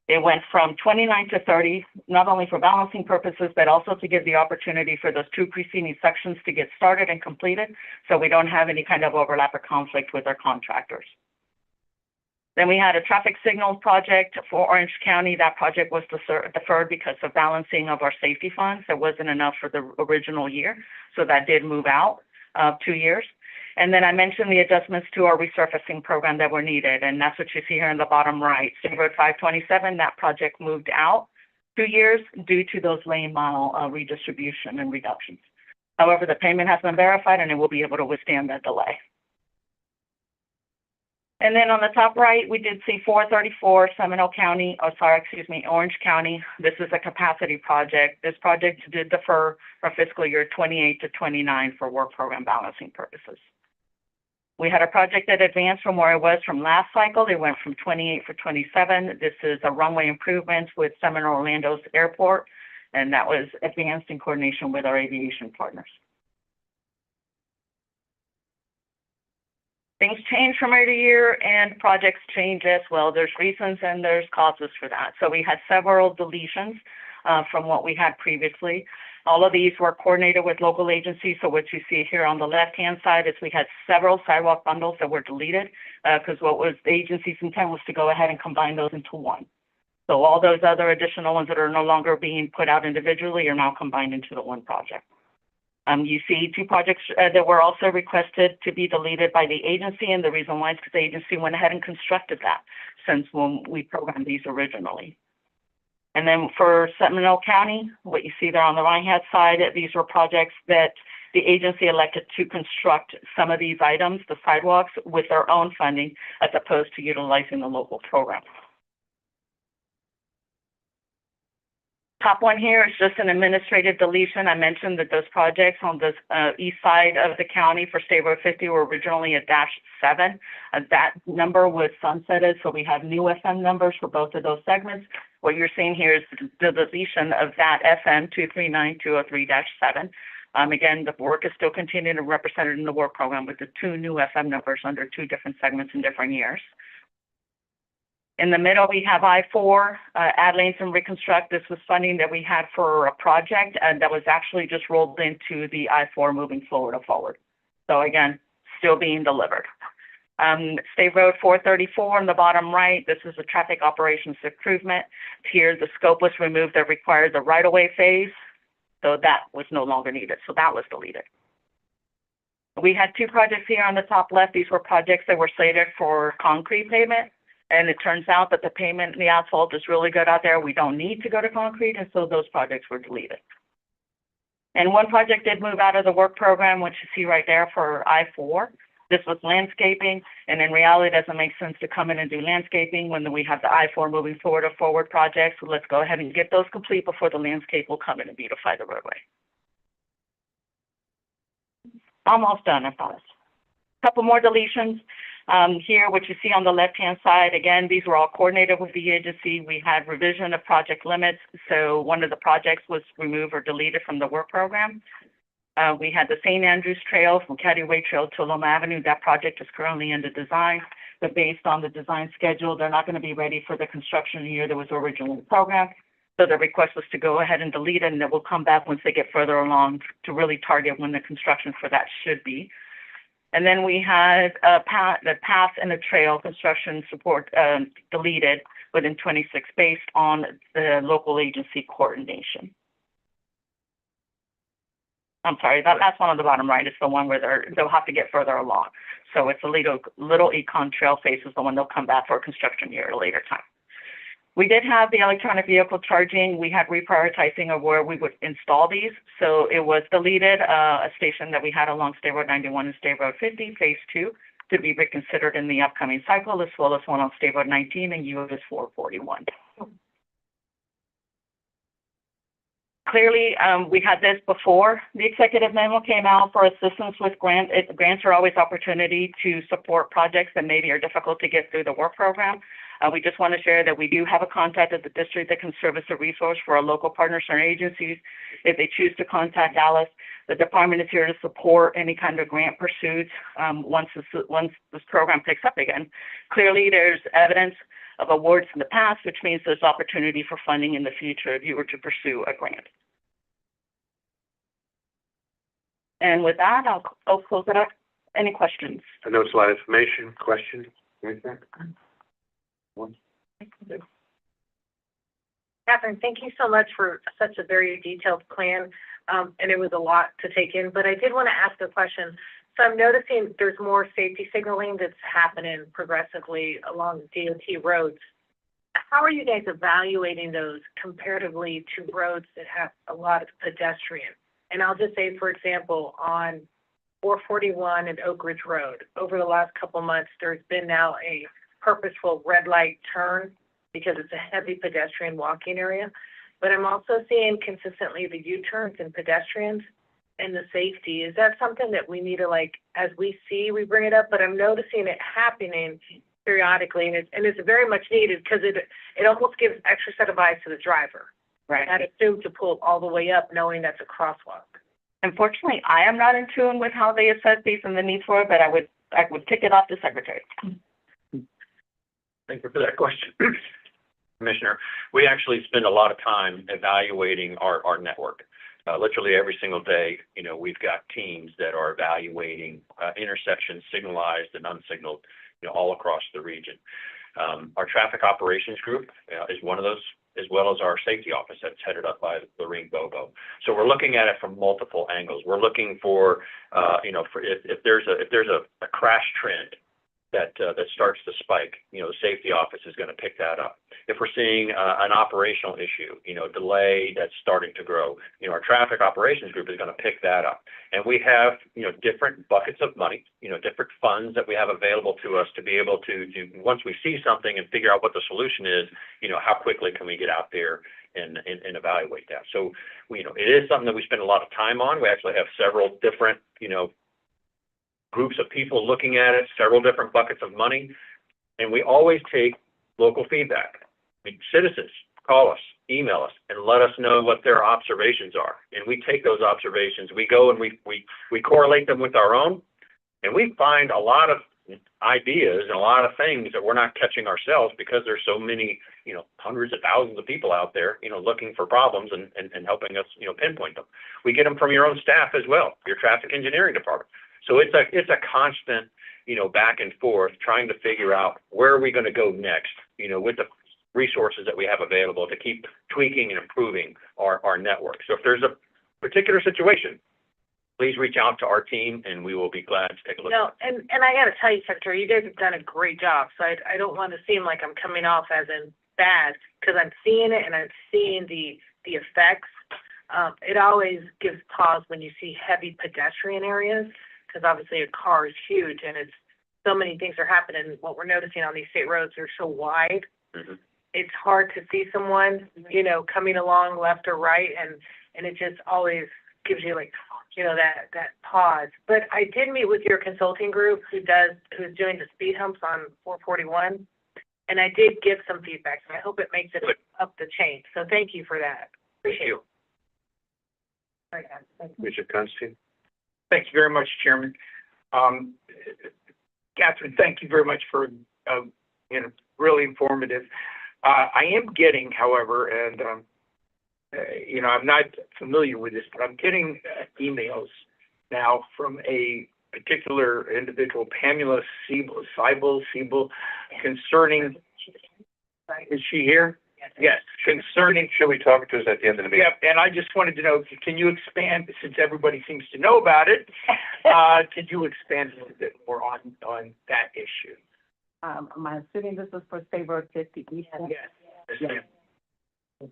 It went from 29 to 30, not only for balancing purposes, but also to give the opportunity for those two preceding sections to get started and completed, so we don't have any kind of overlap or conflict with our contractors. Then we had a traffic signal project for Orange County. That project was deferred because of balancing of our safety funds. There wasn't enough for the original year, so that did move out 2 years. And then I mentioned the adjustments to our resurfacing program that were needed, and that's what you see here in the bottom right. State Road 527, that project moved out 2 years due to those lane mile redistribution and reductions. However, the payment has been verified, and it will be able to withstand that delay. And then on the top right, we did see 434 Orange County. This is a capacity project. This project did defer from fiscal year 28 to 29 for work program balancing purposes. We had a project that advanced from where it was from last cycle. It went from 28 for 27. This is a runway improvements with Seminole Orlando's airport, and that was advanced in coordination with our aviation partners. Things change from year to year and projects change as well. There's reasons and there's causes for that. So we had several deletions from what we had previously. All of these were coordinated with local agencies. So what you see here on the left-hand side is we had several sidewalk bundles that were deleted because what was the agency's intent was to go ahead and combine those into one. So all those other additional ones that are no longer being put out individually are now combined into the one project. You see 2 projects that were also requested to be deleted by the agency, and the reason why is because the agency went ahead and constructed that since when we programmed these originally. And then for Seminole County, what you see there on the right-hand side, these were projects that the agency elected to construct some of these items, the sidewalks, with their own funding as opposed to utilizing the local program. Top one here is just an administrative deletion. I mentioned that those projects on the east side of the county for State Road 50 were originally a -7. That number was sunsetted, so we have new FM numbers for both of those segments. What you're seeing here is the deletion of that FM 239203-7. Again, the work is still continuing and represented in the work program with the 2 new FM numbers under 2 different segments in different years. In the middle, we have I-4, add lanes and reconstruct. This was funding that we had for a project and that was actually just rolled into the I-4 moving forward. So again, still being delivered. State Road 434 on the bottom right, this is a traffic operations improvement. Here, the scope was removed that required the right-of-way phase, so that was no longer needed, so that was deleted. We had 2 projects here on the top left. These were projects that were slated for concrete pavement. And it turns out that the pavement and the asphalt is really good out there. We don't need to go to concrete, and so those projects were deleted. And one project did move out of the work program, which you see right there for I-4. This was landscaping, and in reality, it doesn't make sense to come in and do landscaping when we have the I-4 moving forward projects. So let's go ahead and get those complete before the landscape will come in and beautify the roadway. Almost done, I promise. Couple more deletions. Here, what you see on the left-hand side, again, these were all coordinated with the agency. We had revision of project limits. So one of the projects was removed or deleted from the work program. We had the St. Andrews Trail from Caddy-Way Trail to Loma Avenue. That project is currently under design, but based on the design schedule, they're not going to be ready for the construction year that was originally programmed. So the request was to go ahead and delete it, and it will come back once they get further along to really target when the construction for that should be. And then we had the path and the trail construction support deleted within 26 based on the local agency coordination. I'm sorry, that last one on the bottom right is the one where they'll have to get further along. So it's a little Econ Trail phase is the one they'll come back for a construction year at a later time. We did have the electronic vehicle charging. We had reprioritizing of where we would install these. So it was deleted, a station that we had along State Road 91 and State Road 50, phase 2, to be reconsidered in the upcoming cycle, as well as one on State Road 19 and US 441. Clearly, we had this before the executive memo came out for assistance with grants. Grants are always opportunity to support projects that maybe are difficult to get through the work program. We just want to share that we do have a contact at the district that can serve as a resource for our local partners and agencies. If they choose to contact Alice, the department is here to support any kind of grant pursuits once this program picks up again. Clearly, there's evidence of awards in the past, which means there's opportunity for funding in the future if you were to pursue a grant. And with that, I'll close it up. Any questions? I know it's a lot of information. Questions? Anything? Catherine, thank you so much for such a very detailed plan, and it was a lot to take in, but I did want to ask a question. So I'm noticing there's more safety signaling that's happening progressively along DOT roads. How are you guys evaluating those comparatively to roads that have a lot of pedestrian? And I'll just say, for example, on 441 and Oak Ridge Road, over the last couple months, there's been now a purposeful red light turn because it's a heavy pedestrian walking area. But I'm also seeing consistently the U-turns and pedestrians and the safety. Is that something that we need to, like, as we see, we bring it up? But I'm noticing it happening periodically, and it's very much needed because it almost gives extra set of eyes to the driver. Right. I'd assume to pull all the way up knowing that's a crosswalk. Unfortunately, I am not in tune with how they assess these and the need for it, but I would I would kick it off to Secretary. Thank you for that question, Commissioner. We actually spend a lot of time evaluating our network. Literally every single day, we've got teams that are evaluating intersections, signalized and unsignaled, all across the region. Our traffic operations group is one of those, as well as our safety office that's headed up by Lorene Bobo. So we're looking at it from multiple angles. We're looking for, if there's a crash trend that starts to spike, the safety office is going to pick that up. If we're seeing an operational issue, delay that's starting to grow, our traffic operations group is going to pick that up. And we have, different buckets of money, different funds that we have available to us to be able to do, once we see something and figure out what the solution is, how quickly can we get out there and evaluate that. So, it is something that we spend a lot of time on. We actually have several different, groups of people looking at it, several different buckets of money, and we always take local feedback. Citizens call us, email us, and let us know what their observations are. And we take those observations, we go and we correlate them with our own, and we find a lot of ideas and a lot of things that we're not catching ourselves because there's so many, hundreds of thousands of people out there, looking for problems and helping us, pinpoint them. We get them from your own staff as well, your traffic engineering department. So it's a constant, back and forth trying to figure out where are we going to go next, with the resources that we have available to keep tweaking and improving our network. So if there's a particular situation, please reach out to our team and we will be glad to take a look. No, and I got to tell you, Secretary, you guys have done a great job. So I don't want to seem like I'm coming off as in bad, because I'm seeing it and I'm seeing the effects. It always gives pause when you see heavy pedestrian areas, because obviously a car is huge and it's so many things are happening. What we're noticing on these state roads are so wide. Mm-hmm. It's hard to see someone, coming along left or right, and it just always gives you that pause. But I did meet with your consulting group who's doing the speed humps on 441, and I did give some feedback, and I hope it makes it up the chain. So thank you for that. Appreciate it. All right, guys. Thank you. Commissioner Constantine? Thank you very much, Chairman. Catherine, thank you very much for, really informative. I am getting, however, and, I'm not familiar with this, but I'm getting emails now from a particular individual, Pamela Siebel, concerning, is she here? Yes, concerning. She'll be talking to us at the end of the meeting. Yeah, and I just wanted to know, can you expand, since everybody seems to know about it, could you expand a little bit more on that issue? Am I assuming this is for State Road 50 East? Yes. Yes.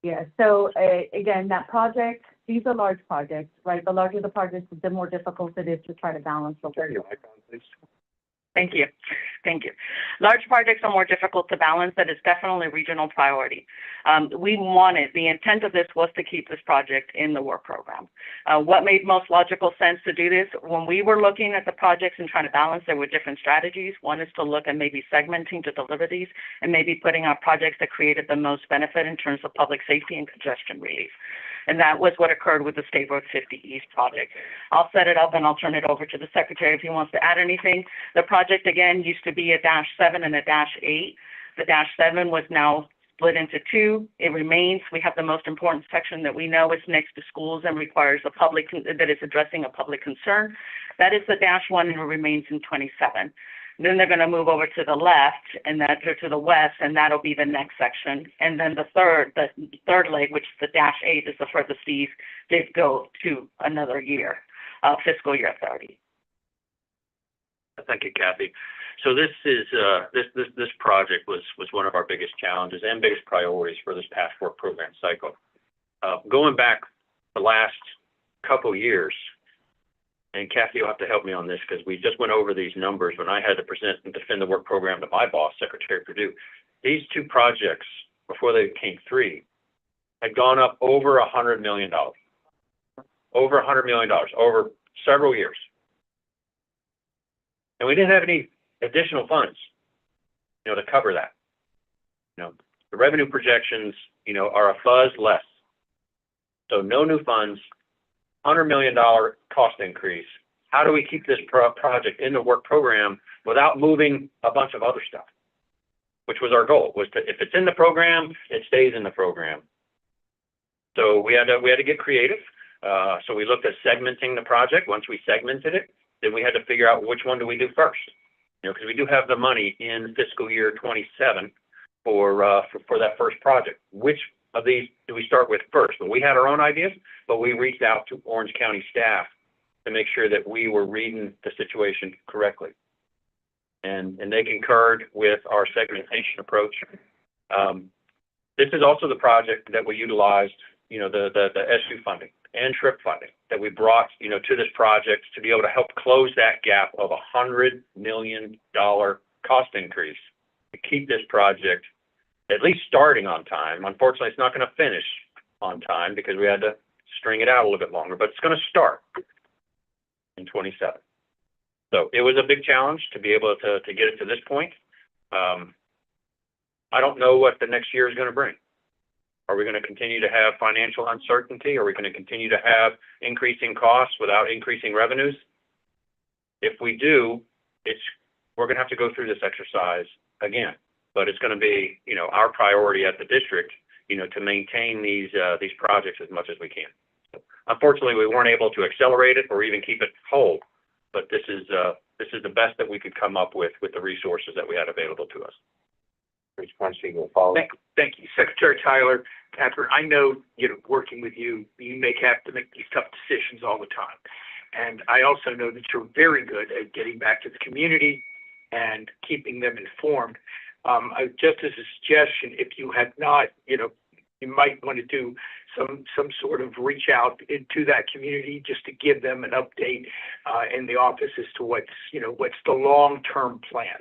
Yeah, so again, that project, these are large projects, right? The larger the project, the more difficult it is to try to balance the. Turn your mic on, please. Thank you. Large projects are more difficult to balance. That is definitely a regional priority. The intent of this was to keep this project in the work program. What made most logical sense to do this, when we were looking at the projects and trying to balance, there were different strategies. One is to look at maybe segmenting to deliver these and maybe putting out projects that created the most benefit in terms of public safety and congestion relief. And that was what occurred with the State Road 50 East project. I'll set it up and I'll turn it over to the Secretary if he wants to add anything. The project, again, used to be a -7 and a -8. The -7 was now split into two. It remains. We have the most important section that we know is next to schools and requires that is addressing a public concern. That is the -1 and it remains in 27. Then they're going to move over to the left and to the west, and that'll be the next section. And then the third leg, which is the -8, is the furthest east, did go to another year, fiscal year 30. Thank you, Kathy. So this is this project was one of our biggest challenges and biggest priorities for this past work program cycle. Going back the last couple years, and Kathy, you'll have to help me on this because we just went over these numbers when I had to present and defend the work program to my boss, Secretary Perdue. These two projects, before they became three, had gone up over $100 million. Over $100 million over several years. And we didn't have any additional funds, to cover that. The revenue projections, are a fuzz less. So no new funds, $100 million cost increase, how do we keep this project in the work program without moving a bunch of other stuff? Which was our goal, was to, if it's in the program, it stays in the program. So we had to get creative. So we looked at segmenting the project. Once we segmented it, then we had to figure out which one do we do first. You know, because we do have the money in fiscal year 27 for that first project. Which of these do we start with first? Well, we had our own ideas, but we reached out to Orange County staff to make sure that we were reading the situation correctly. And they concurred with our segmentation approach. This is also the project that we utilized, you know, the SU funding and TRIP funding that we brought, you know, to this project to be able to help close that gap of $100 million cost increase to keep this project at least starting on time. Unfortunately, it's not going to finish on time because we had to string it out a little bit longer, but it's going to start in 27. So it was a big challenge to be able to get it to this point. I don't know what the next year is going to bring. Are we going to continue to have financial uncertainty? Are we going to continue to have increasing costs without increasing revenues? If we do, we're going to have to go through this exercise again. But it's going to be, you know, our priority at the district, you know, to maintain these projects as much as we can. Unfortunately, we weren't able to accelerate it or even keep it whole. But this is the best that we could come up with the resources that we had available to us. Thank you, Secretary Tyler. Catherine, I know, you know, working with you, you have to make these tough decisions all the time. And I also know that you're very good at getting back to the community and keeping them informed. Just as a suggestion, if you have not, you know, you might want to do some sort of reach out into that community just to give them an update in the office as to what's the long-term plan.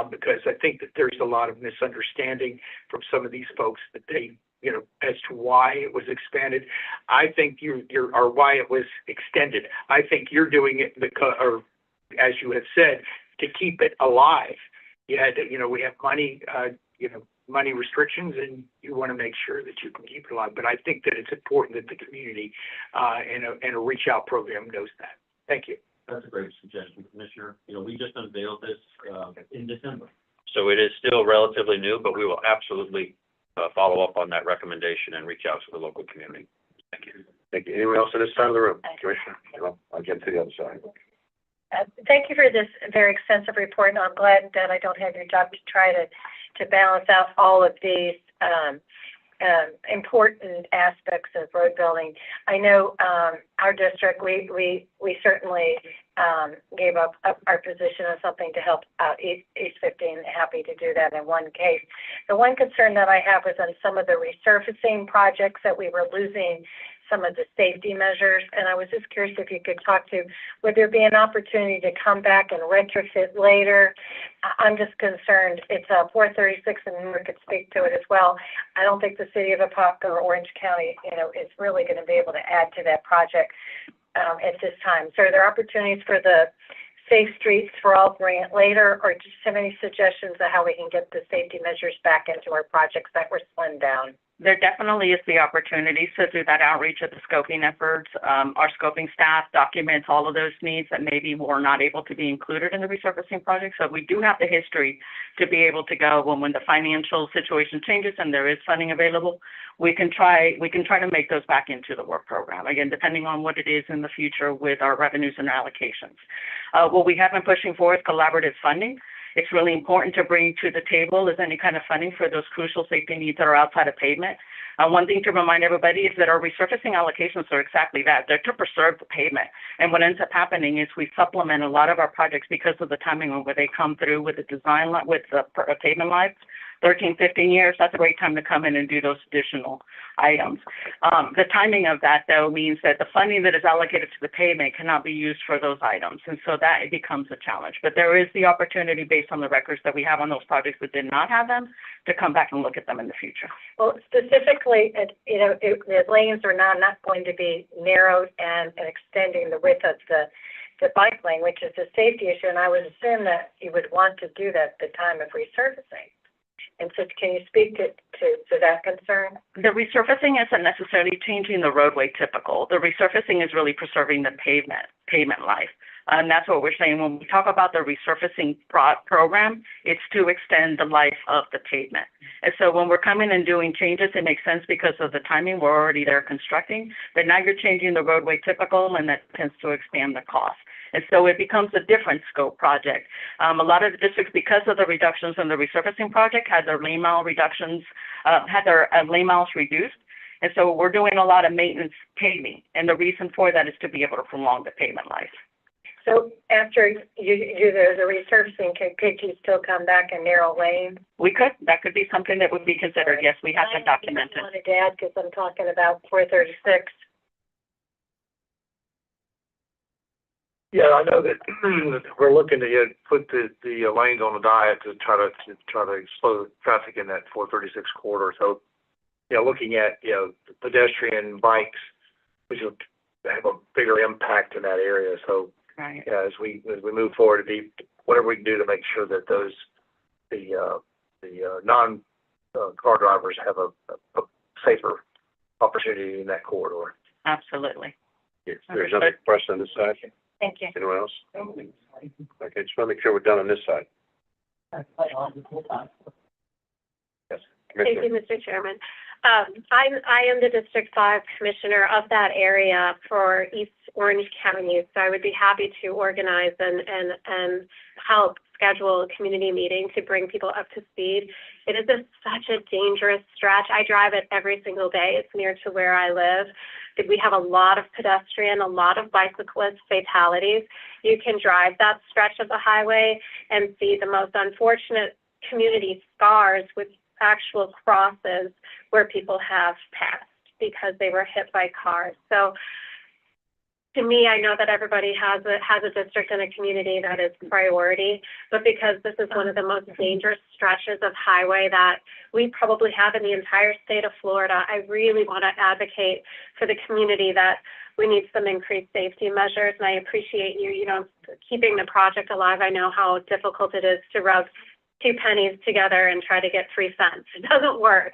Because I think that there's a lot of misunderstanding from some of these folks that they, you know, as to why it was expanded. I think or why it was extended. I think you're doing it because, or as you have said, to keep it alive. You had to, you know, we have money, money restrictions, and you want to make sure that you can keep it alive. But I think that it's important that the community and a reach out program knows that. Thank you. That's a great suggestion, Commissioner. You know, we just unveiled this in December. So it is still relatively new, but we will absolutely follow up on that recommendation and reach out to the local community. Thank you. Thank you. Anyone else on this side of the room? Commissioner? I'll get to the other side. Thank you for this very extensive report, and I'm glad that I don't have your job to try to balance out all of these important aspects of road building. I know our district, we certainly gave up our position on something to help out East 15. Happy to do that in one case. The one concern that I have was on some of the resurfacing projects that we were losing some of the safety measures, and I was just curious if you could talk to, would there be an opportunity to come back and retrofit later? I'm just concerned. It's 436, and Newark could speak to it as well. I don't think the city of Apopka or Orange County, you know, is really going to be able to add to that project at this time. So are there opportunities for the Safe Streets for All grant later, or just have any suggestions of how we can get the safety measures back into our projects that were slimmed down? There definitely is the opportunity to do that outreach of the scoping efforts. Our scoping staff documents all of those needs that maybe were not able to be included in the resurfacing project. So we do have the history to be able to go when the financial situation changes and there is funding available, we can try to make those back into the work program. Again, depending on what it is in the future with our revenues and allocations. What we have been pushing for is collaborative funding. It's really important to bring to the table is any kind of funding for those crucial safety needs that are outside of pavement. One thing to remind everybody is that our resurfacing allocations are exactly that. They're to preserve the pavement. And what ends up happening is we supplement a lot of our projects because of the timing when they come through with the design, with the pavement life. 13, 15 years, that's a great time to come in and do those additional items. The timing of that, though, means that the funding that is allocated to the pavement cannot be used for those items. And so that it becomes a challenge. But there is the opportunity based on the records that we have on those projects that did not have them to come back and look at them in the future. Well, specifically, the lanes are now not going to be narrowed and extending the width of the bike lane, which is a safety issue. And I would assume that you would want to do that at the time of resurfacing. And so can you speak to that concern? The resurfacing isn't necessarily changing the roadway typical. The resurfacing is really preserving the pavement life. And that's what we're saying. When we talk about the resurfacing program, it's to extend the life of the pavement. And so when we're coming and doing changes, it makes sense because of the timing. We're already there constructing, but now you're changing the roadway typical, and that tends to expand the cost. And so it becomes a different scope project. A lot of the districts, because of the reductions in the resurfacing project, had their lane mile reductions, had their lane miles reduced. And so we're doing a lot of maintenance paving. And the reason for that is to be able to prolong the pavement life. So after you do the resurfacing, could you still come back and narrow lanes? We could. That could be something that would be considered. Yes, we have to document it. I wanted to add, because I'm talking about 436. Yeah, I know that we're looking to put the lanes on the diet to try to slow traffic in that 436 corridor. So, looking at, pedestrian bikes, which will have a bigger impact in that area. So, right. As we move forward, to be whatever we can do to make sure that the non car drivers have a safer opportunity in that corridor. Absolutely. There's another question on this side. Thank you. Anyone else? Okay, just want to make sure we're done on this side. Yes, Thank Commissioner. you, Mr. Chairman. I am the District 5 Commissioner of that area for East Orange County, so I would be happy to organize and help schedule a community meeting to bring people up to speed. It is such a dangerous stretch. I drive it every single day. It's near to where I live. We have a lot of pedestrian, a lot of bicyclist fatalities. You can drive that stretch of the highway and see the most unfortunate community scars with actual crosses where people have passed because they were hit by cars. So to me, I know that everybody has a district and a community that is priority, but because this is one of the most dangerous stretches of highway that we probably have in the entire state of Florida, I really want to advocate for the community that we need some increased safety measures. And I appreciate you, keeping the project alive. I know how difficult it is to rub two pennies together and try to get 3 cents. It doesn't work.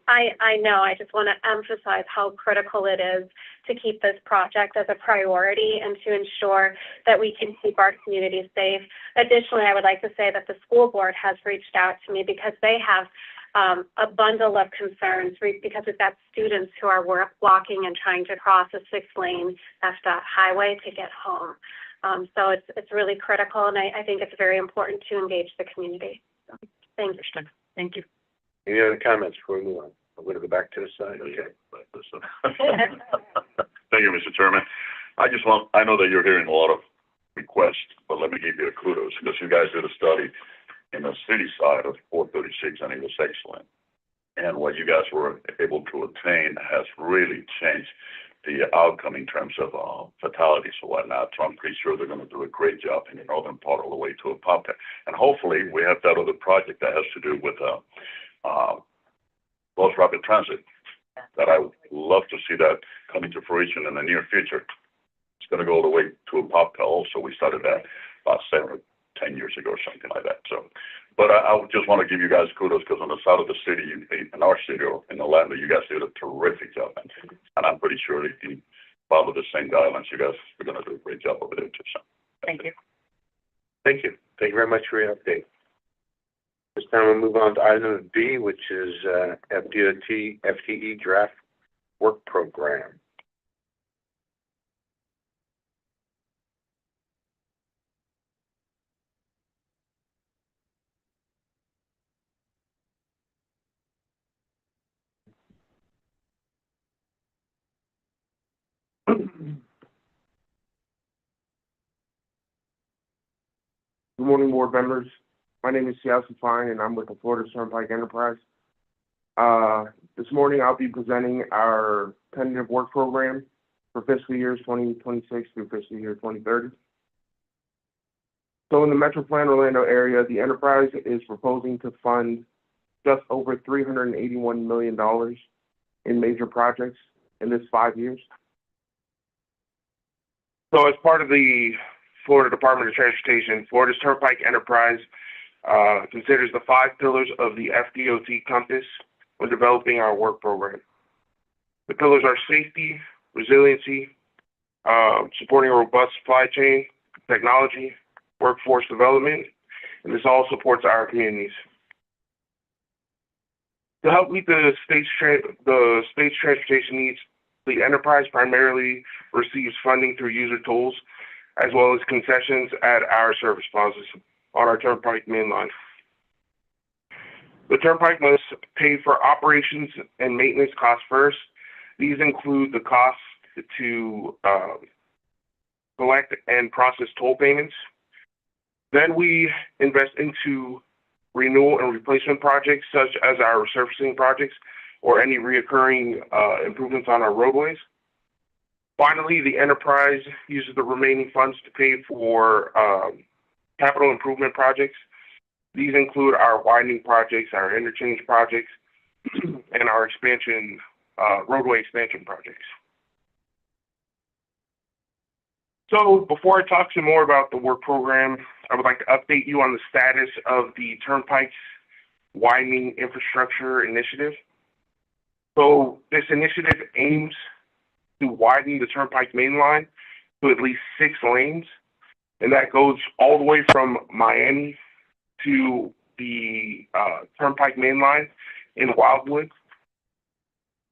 I know. I just want to emphasize how critical it is to keep this project as a priority and to ensure that we can keep our community safe. Additionally, I would like to say that the school board has reached out to me because they have a bundle of concerns because we've got students who are walking and trying to cross a 6-lane highway to get home. So it's really critical, and I think it's very important to engage the community. So, thank you. Thank you. Any other comments before we move on? I'm going to go back to the side. Okay. Thank you, Mr. Chairman. I know that you're hearing a lot of requests, but let me give you a kudos because you guys did a study in the city side of 436 and it was excellent. And what you guys were able to attain has really changed the outcome in terms of fatalities or whatnot. So I'm pretty sure they're going to do a great job in the northern part all the way to Apopka. And hopefully we have that other project that has to do with Los Rapid Transit that I would love to see that coming to fruition in the near future. It's going to go all the way to Apopka also. We started that about 7 or 10 years ago or something like that. So, but I would just want to give you guys kudos because on the side of the city, in our city or in Orlando, you guys did a terrific job. And I'm pretty sure if you follow the same guidelines, you guys are going to do a great job over there too. So, Thank you. Thank you. Thank you very much for your update. This time we'll move on to item B, which is FTE draft work program. Good morning, board members. My name is Siasu Fine, and I'm with the Florida Turnpike Enterprise. This morning, I'll be presenting our tentative work program for fiscal years 2026 through fiscal year 2030. So in the MetroPlan Orlando area, the enterprise is proposing to fund just over $381 million in major projects in this 5 years. So as part of the Florida Department of Transportation, Florida's Turnpike Enterprise considers the 5 pillars of the FDOT compass when developing our work program. The pillars are safety, resiliency, supporting a robust supply chain, technology, workforce development, and this all supports our communities. To help meet the state's transportation needs, the enterprise primarily receives funding through user tolls, as well as concessions at our service plazas on our Turnpike main line. The Turnpike must pay for operations and maintenance costs first. These include the cost to collect and process toll payments. Then we invest into renewal and replacement projects, such as our resurfacing projects or any reoccurring improvements on our roadways. Finally, the enterprise uses the remaining funds to pay for capital improvement projects. These include our widening projects, our interchange projects, and our expansion, roadway expansion projects. So before I talk some more about the work program, I would like to update you on the status of the Turnpike's widening infrastructure initiative. So this initiative aims to widen the Turnpike main line to at least 6 lanes, and that goes all the way from Miami to the Turnpike main line in Wildwood,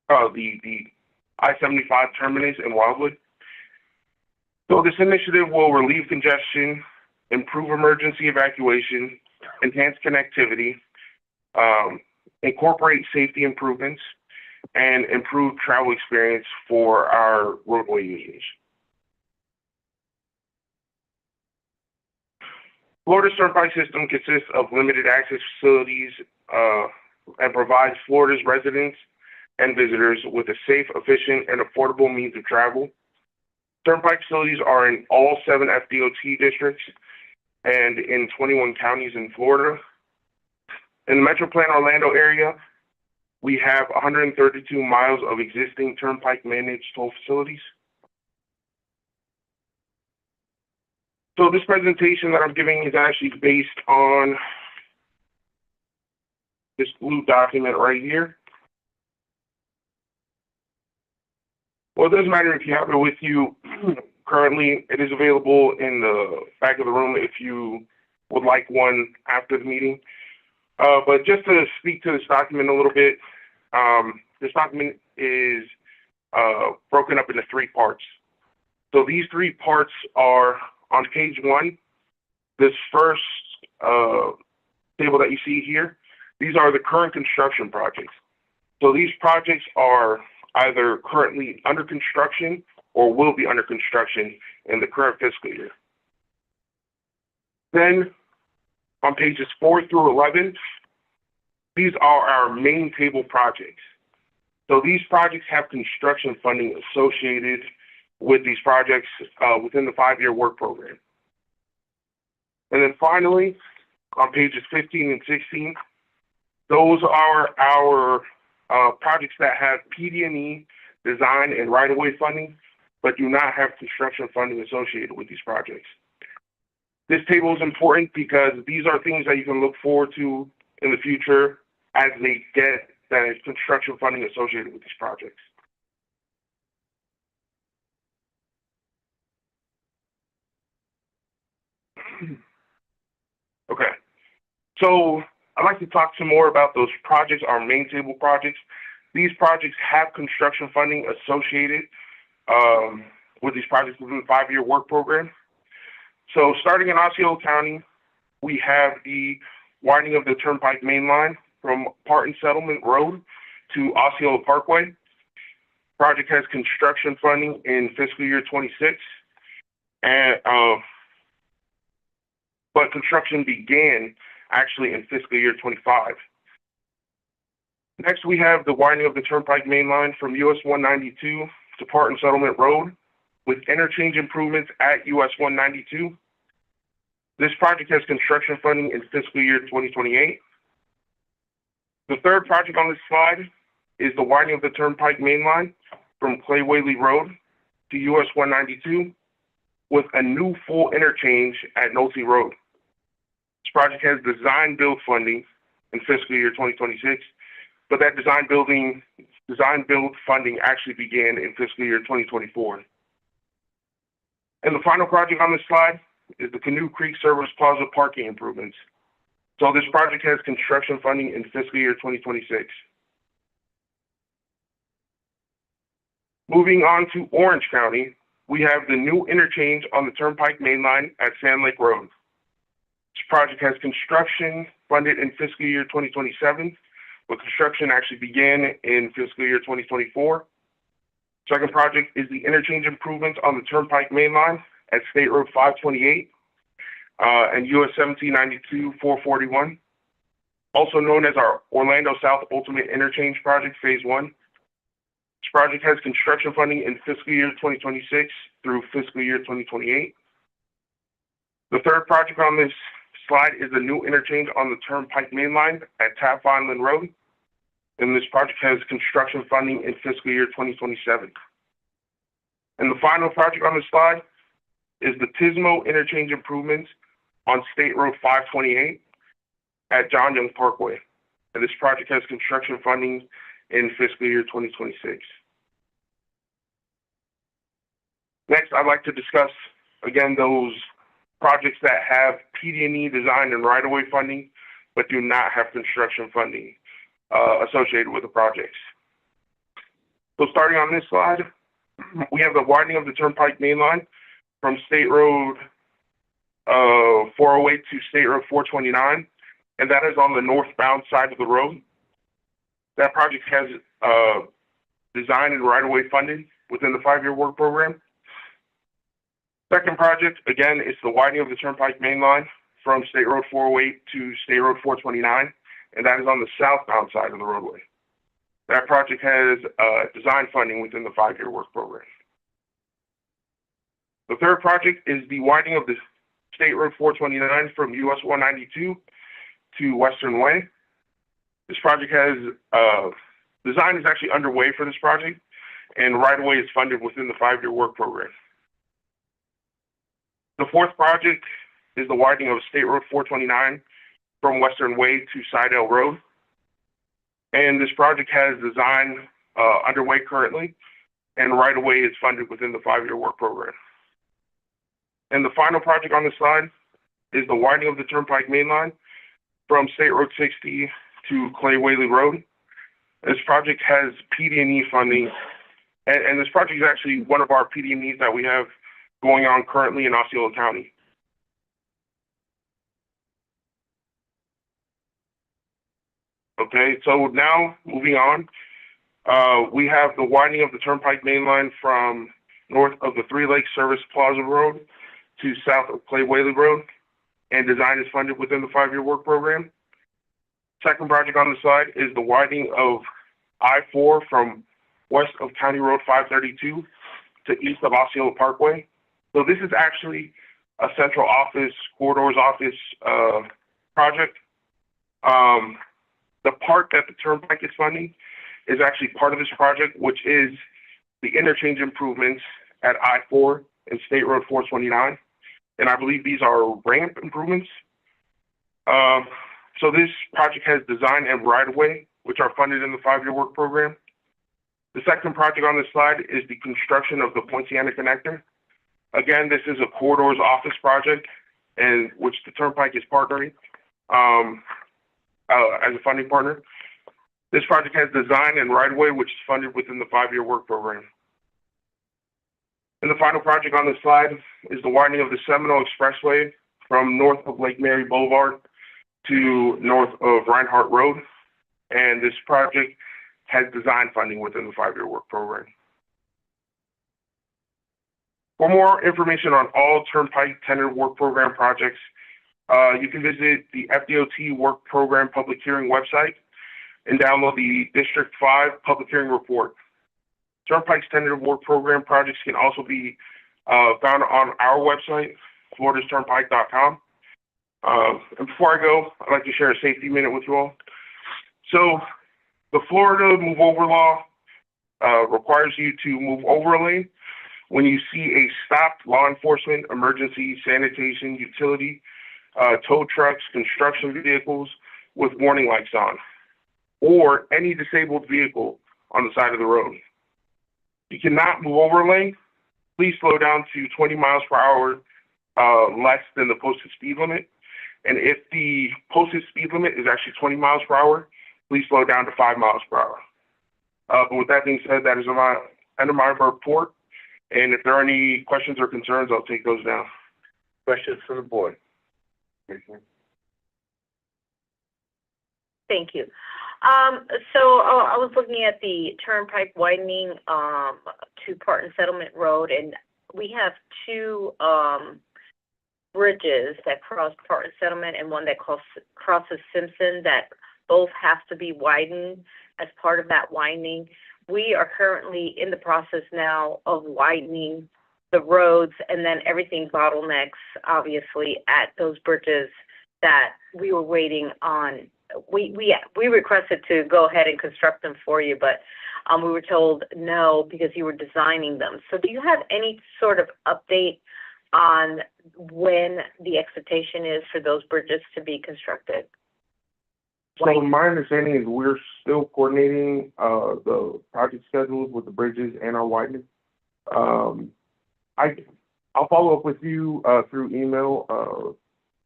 the I-75 terminus in Wildwood. So this initiative will relieve congestion, improve emergency evacuation, enhance connectivity, incorporate safety improvements, and improve travel experience for our roadway users. Florida's Turnpike system consists of limited access facilities and provides Florida's residents and visitors with a safe, efficient, and affordable means of travel. Turnpike facilities are in all 7 FDOT districts and in 21 counties in Florida. In the MetroPlan Orlando area, we have 132 miles of existing Turnpike managed toll facilities. So this presentation that I'm giving is actually based on this blue document right here. Well, it doesn't matter if you have it with you currently. It is available in the back of the room if you would like one after the meeting. But just to speak to this document a little bit, this document is broken up into 3 parts. So these 3 parts are on page 1. This first table that you see here, these are the current construction projects. So these projects are either currently under construction or will be under construction in the current fiscal year. Then on pages 4 through 11, these are our main table projects. So these projects have construction funding associated with these projects within the 5-year work program. And then finally, on pages 15 and 16, those are our projects that have PD&E, design, and right-of-way funding, but do not have construction funding associated with these projects. This table is important because these are things that you can look forward to in the future as they get that construction funding associated with these projects. Okay, so I'd like to talk some more about those projects, our main table projects. These projects have construction funding associated with these projects within the 5-year work program. So starting in Osceola County, we have the widening of the Turnpike main line from Parton Settlement Road to Osceola Parkway. Project has construction funding in fiscal year 26, and but construction began actually in fiscal year 25. Next, we have the widening of the Turnpike main line from US 192 to Parton Settlement Road with interchange improvements at US 192. This project has construction funding in fiscal year 2028. The third project on this slide is the widening of the Turnpike main line from Clay Whaley Road to US 192 with a new full interchange at Nolte Road. This project has design build funding in fiscal year 2026, but that design build funding actually began in fiscal year 2024. And the final project on this slide is the Canoe Creek Service Plaza parking improvements. So this project has construction funding in fiscal year 2026. Moving on to Orange County, we have the new interchange on the Turnpike Main Line at Sand Lake Road. This project has construction funded in fiscal year 2027, but construction actually began in fiscal year 2024. Second project is the interchange improvements on the Turnpike Main Line at State Road 528 and US 1792-441, also known as our Orlando South Ultimate Interchange Project Phase 1. This project has construction funding in fiscal year 2026 through fiscal year 2028. The third project on this slide is the new interchange on the Turnpike Main Line at Taft Island Road, and this project has construction funding in fiscal year 2027. And the final project on this slide is the Tismo interchange improvements on State Road 528 at John Young Parkway, and this project has construction funding in fiscal year 2026. Next, I'd like to discuss, again, those projects that have PD&E design and right-of-way funding, but do not have construction funding associated with the projects. So starting on this slide, we have the widening of the Turnpike Main Line from State Road 408 to State Road 429, and that is on the northbound side of the road. That project has design and right-of-way funding within the 5-year work program. Second project, again, is the widening of the Turnpike Main Line from State Road 408 to State Road 429, and that is on the southbound side of the roadway. That project has design funding within the 5-year work program. The third project is the widening of the State Road 429 from US 192 to Western Way. This project has, design is actually underway for this project, and right-of-way is funded within the 5-year work program. The fourth project is the widening of State Road 429 from Western Way to Sidell Road. And this project has design underway currently, and right-of-way is funded within the 5-year work program. And the final project on this slide is the widening of the Turnpike Main Line from State Road 60 to Clay Whaley Road. This project has PD&E funding, and this project is actually one of our PD&Es that we have going on currently in Osceola County. Okay, so now moving on, we have the widening of the Turnpike Main Line from north of the Three Lakes Service Plaza Road to south of Clay Whaley Road, and design is funded within the 5-year work program. Second project on the slide is the widening of I-4 from west of County Road 532 to east of Osceola Parkway. So this is actually a central office, corridors office project. The part that the Turnpike is funding is actually part of this project, which is the interchange improvements at I-4 and State Road 429. And I believe these are ramp improvements. So this project has design and right-of-way, which are funded in the 5-year work program. The second project on this slide is the construction of the Poinciana Connector. Again, this is a corridors office project, and which the Turnpike is partnering as a funding partner. This project has design and right-of-way, which is funded within the 5-year work program. And the final project on this slide is the widening of the Seminole Expressway from north of Lake Mary Boulevard to north of Reinhardt Road. And this project has design funding within the 5-year work program. For more information on all Turnpike Tentative Work Program projects, you can visit the FDOT Work Program Public Hearing website and download the District 5 Public Hearing Report. Turnpike's Tentative Work Program projects can also be found on our website, floridasturnpike.com. And before I go, I'd like to share a safety minute with you all. So the Florida Move Over Law requires you to move over a lane when you see a stopped law enforcement, emergency, sanitation, utility, tow trucks, construction vehicles with warning lights on, or any disabled vehicle on the side of the road. If you cannot move over lane, please slow down to 20 miles per hour, less than the posted speed limit. And if the posted speed limit is actually 20 miles per hour, please slow down to 5 miles per hour. But with that being said, that is end of my report. And if there are any questions or concerns, I'll take those down. Questions from the board? Thank you. So I was looking at the turnpike widening to Parton Settlement Road, and we have two bridges that cross Parton Settlement and one that crosses Simpson that both have to be widened as part of that widening. We are currently in the process now of widening the roads, and then everything bottlenecks, obviously, at those bridges that we were waiting on. We requested to go ahead and construct them for you, but we were told no because you were designing them. So do you have any sort of update on when the expectation is for those bridges to be constructed? So my understanding is we're still coordinating the project schedules with the bridges and our widening. I'll follow up with you through email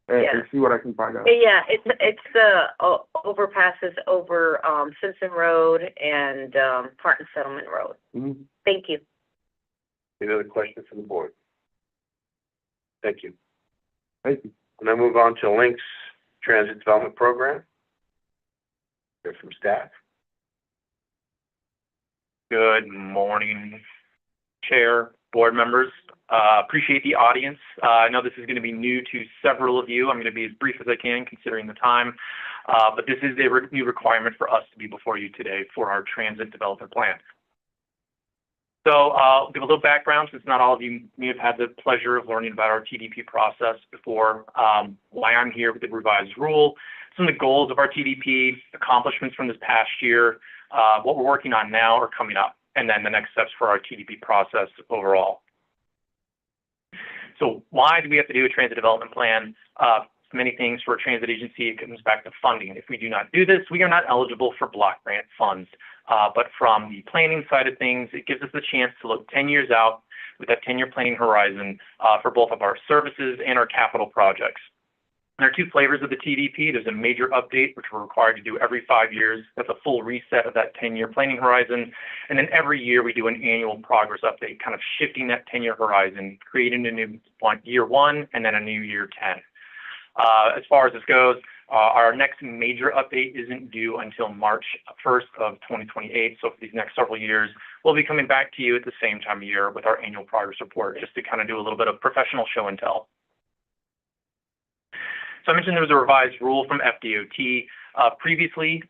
and see what I can find out. Yeah, it's the overpasses over Simpson Road and Parton Settlement Road. Mm-hmm. Thank you. Any other questions from the board? Thank you. Thank you. And then move on to Links Transit Development Program. Hear from staff. Good morning, Chair, board members. Appreciate the audience. I know this is going to be new to several of you. I'm going to be as brief as I can considering the time, but this is a new requirement for us to be before you today for our transit development plan. So I'll give a little background since not all of you may have had the pleasure of learning about our TDP process before, why I'm here with the revised rule, some of the goals of our TDP, accomplishments from this past year, what we're working on now or coming up, and then the next steps for our TDP process overall. So why do we have to do a transit development plan? Many things for a transit agency, it comes back to funding. If we do not do this, we are not eligible for block grant funds. But from the planning side of things, it gives us the chance to look 10 years out with that 10-year planning horizon for both of our services and our capital projects. There are two flavors of the TDP. There's a major update, which we're required to do every 5 years. That's a full reset of that 10-year planning horizon. And then every year we do an annual progress update, kind of shifting that 10-year horizon, creating a new year 1 and then a new year 10. As far as this goes, our next major update isn't due until March 1st of 2028. So for these next several years, we'll be coming back to you at the same time of year with our annual progress report, just to kind of do a little bit of professional show and tell. So I mentioned there was a revised rule from FDOT. Previously,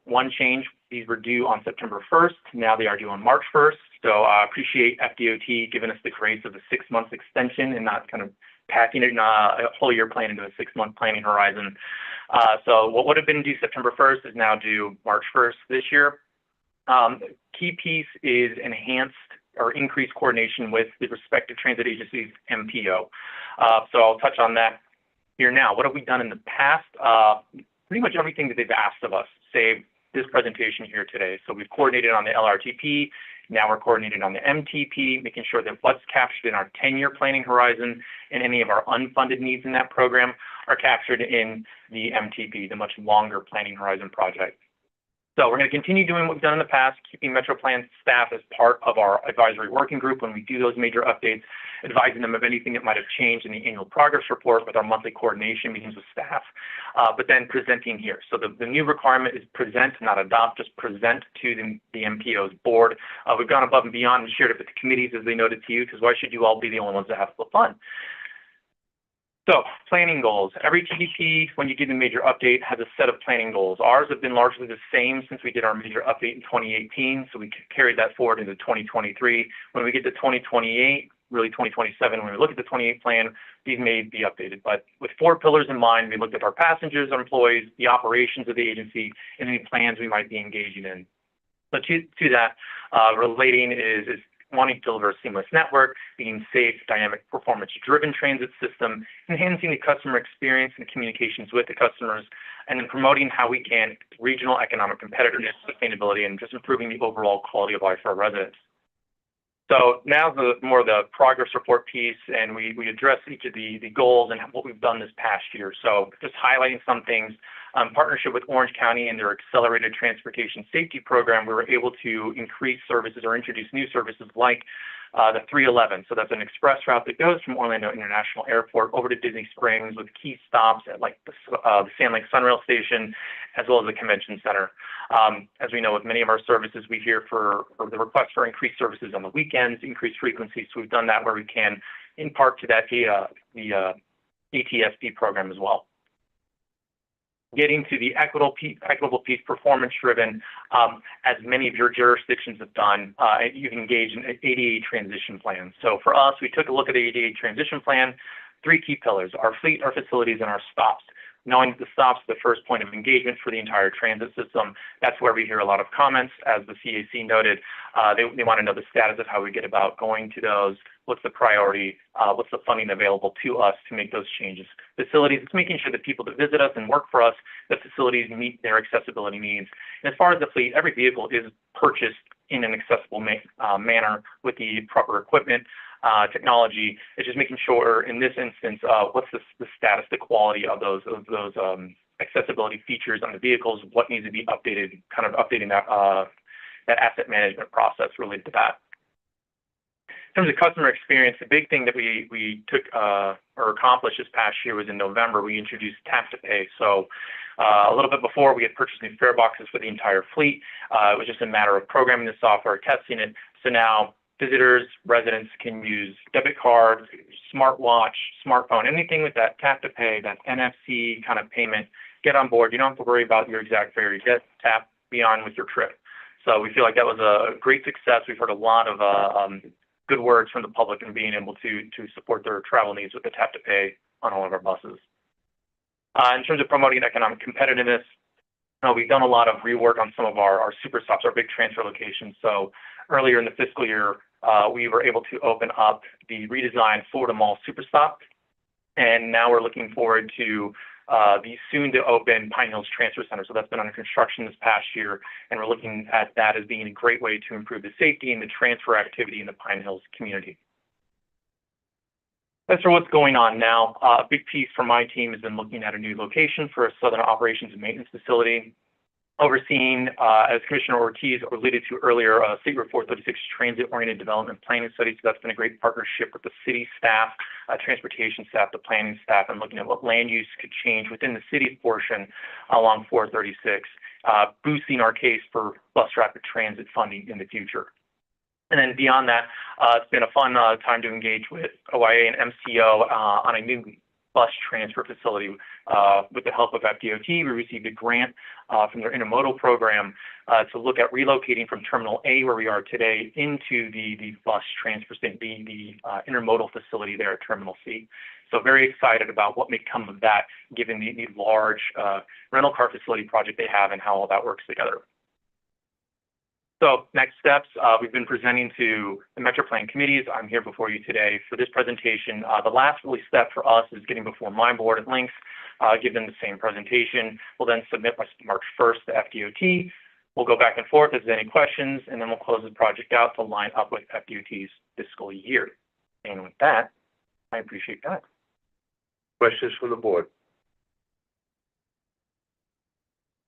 one change, these were due on September 1st. Now they are due on March 1st. So I appreciate FDOT giving us the grace of a 6-month extension and not kind of packing it in a whole year plan into a 6-month planning horizon. So what would have been due September 1st is now due March 1st this year. Key piece is enhanced or increased coordination with the respective transit agencies' MPO. So I'll touch on that here now. What have we done in the past? Pretty much everything that they've asked of us, save this presentation here today. So we've coordinated on the LRTP. Now we're coordinating on the MTP, making sure that what's captured in our 10-year planning horizon and any of our unfunded needs in that program are captured in the MTP, the much longer planning horizon project. So we're going to continue doing what we've done in the past, keeping MetroPlan staff as part of our advisory working group when we do those major updates, advising them of anything that might have changed in the annual progress report with our monthly coordination meetings with staff, but then presenting here. So the new requirement is present, not adopt, just present to the MPO's board. We've gone above and beyond and shared it with the committees as they noted to you, because why should you all be the only ones that have the fun? So, planning goals. Every TDP, when you do the major update, has a set of planning goals. Ours have been largely the same since we did our major update in 2018, so we carried that forward into 2023. When we get to 2028, really 2027, when we look at the 28 plan, these may be updated. But with 4 pillars in mind, we looked at our passengers, our employees, the operations of the agency, and any plans we might be engaging in. So to that, relating is wanting to deliver a seamless network, being safe, dynamic, performance-driven transit system, enhancing the customer experience and communications with the customers, and then promoting how we can regional economic competitiveness, sustainability, and just improving the overall quality of life for our residents. So now more of the progress report piece, and we address each of the goals and what we've done this past year. So just highlighting some things. Partnership with Orange County and their Accelerated Transportation Safety Program, we were able to increase services or introduce new services like the 311. So that's an express route that goes from Orlando International Airport over to Disney Springs with key stops at like the Sand Lake Sunrail Station, as well as the Convention Center. As we know, with many of our services, we hear for the request for increased services on the weekends, increased frequency. So we've done that where we can, in part to that the ATSP program as well. Getting to the equitable piece, performance-driven, as many of your jurisdictions have done, you can engage in an ADA transition plan. So for us, we took a look at the ADA transition plan, 3 key pillars: our fleet, our facilities, and our stops. Knowing that the stops are the first point of engagement for the entire transit system, that's where we hear a lot of comments. As the CAC noted, they want to know the status of how we get about going to those, what's the priority, what's the funding available to us to make those changes. Facilities, it's making sure that people that visit us and work for us, that facilities meet their accessibility needs. And as far as the fleet, every vehicle is purchased in an accessible manner with the proper equipment, technology. It's just making sure in this instance, what's the status, the quality of those accessibility features on the vehicles, what needs to be updated, kind of updating that asset management process related to that. In terms of customer experience, the big thing that we took or accomplished this past year was in November, we introduced tap to pay. So a little bit before, we had purchased new fare boxes for the entire fleet. It was just a matter of programming the software, testing it. So now visitors, residents can use debit card, smartwatch, smartphone, anything with that tap to pay, that NFC kind of payment, get on board. You don't have to worry about your exact fare. You get tap, be on with your trip. So we feel like that was a great success. We've heard a lot of good words from the public and being able to support their travel needs with the tap to pay on all of our buses. In terms of promoting economic competitiveness, we've done a lot of rework on some of our super stops, our big transfer locations. So earlier in the fiscal year, we were able to open up the redesigned Florida Mall Super Stop. And now we're looking forward to the soon-to-open Pine Hills Transfer Center. So that's been under construction this past year, and we're looking at that as being a great way to improve the safety and the transfer activity in the Pine Hills community. As for what's going on now, a big piece for my team has been looking at a new location for a Southern Operations and Maintenance Facility, overseeing, as Commissioner Ortiz alluded to earlier, State Route 436 Transit-Oriented Development Planning Study. So that's been a great partnership with the city staff, transportation staff, the planning staff, and looking at what land use could change within the city portion along 436, boosting our case for bus rapid transit funding in the future. And then beyond that, it's been a fun time to engage with OIA and MCO on a new bus transfer facility. With the help of FDOT, we received a grant from their intermodal program to look at relocating from Terminal A, where we are today, into the bus transfer station, the intermodal facility there at Terminal C. So very excited about what may come of that, given the large rental car facility project they have and how all that works together. So next steps, we've been presenting to the MetroPlan committees. I'm here before you today for this presentation. The last really step for us is getting before my board at Links, give them the same presentation. We'll then submit by March 1st to FDOT. We'll go back and forth if there's any questions, and then we'll close the project out to line up with FDOT's fiscal year. And with that, I appreciate that. Questions from the board?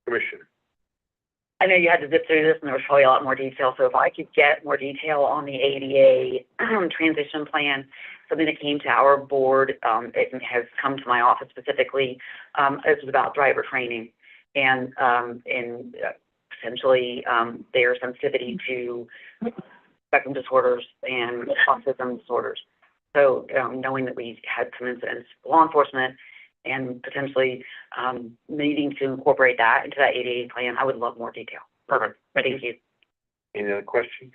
Commissioner. I know you had to zip through this and there was probably a lot more detail, so if I could get more detail on the ADA transition plan, something that came to our board, it has come to my office specifically. It was about driver training and potentially their sensitivity to spectrum disorders and autism disorders. So knowing that we had some incidents, law enforcement, and potentially needing to incorporate that into that ADA plan, I would love more detail. Perfect. Thank you. Any other questions?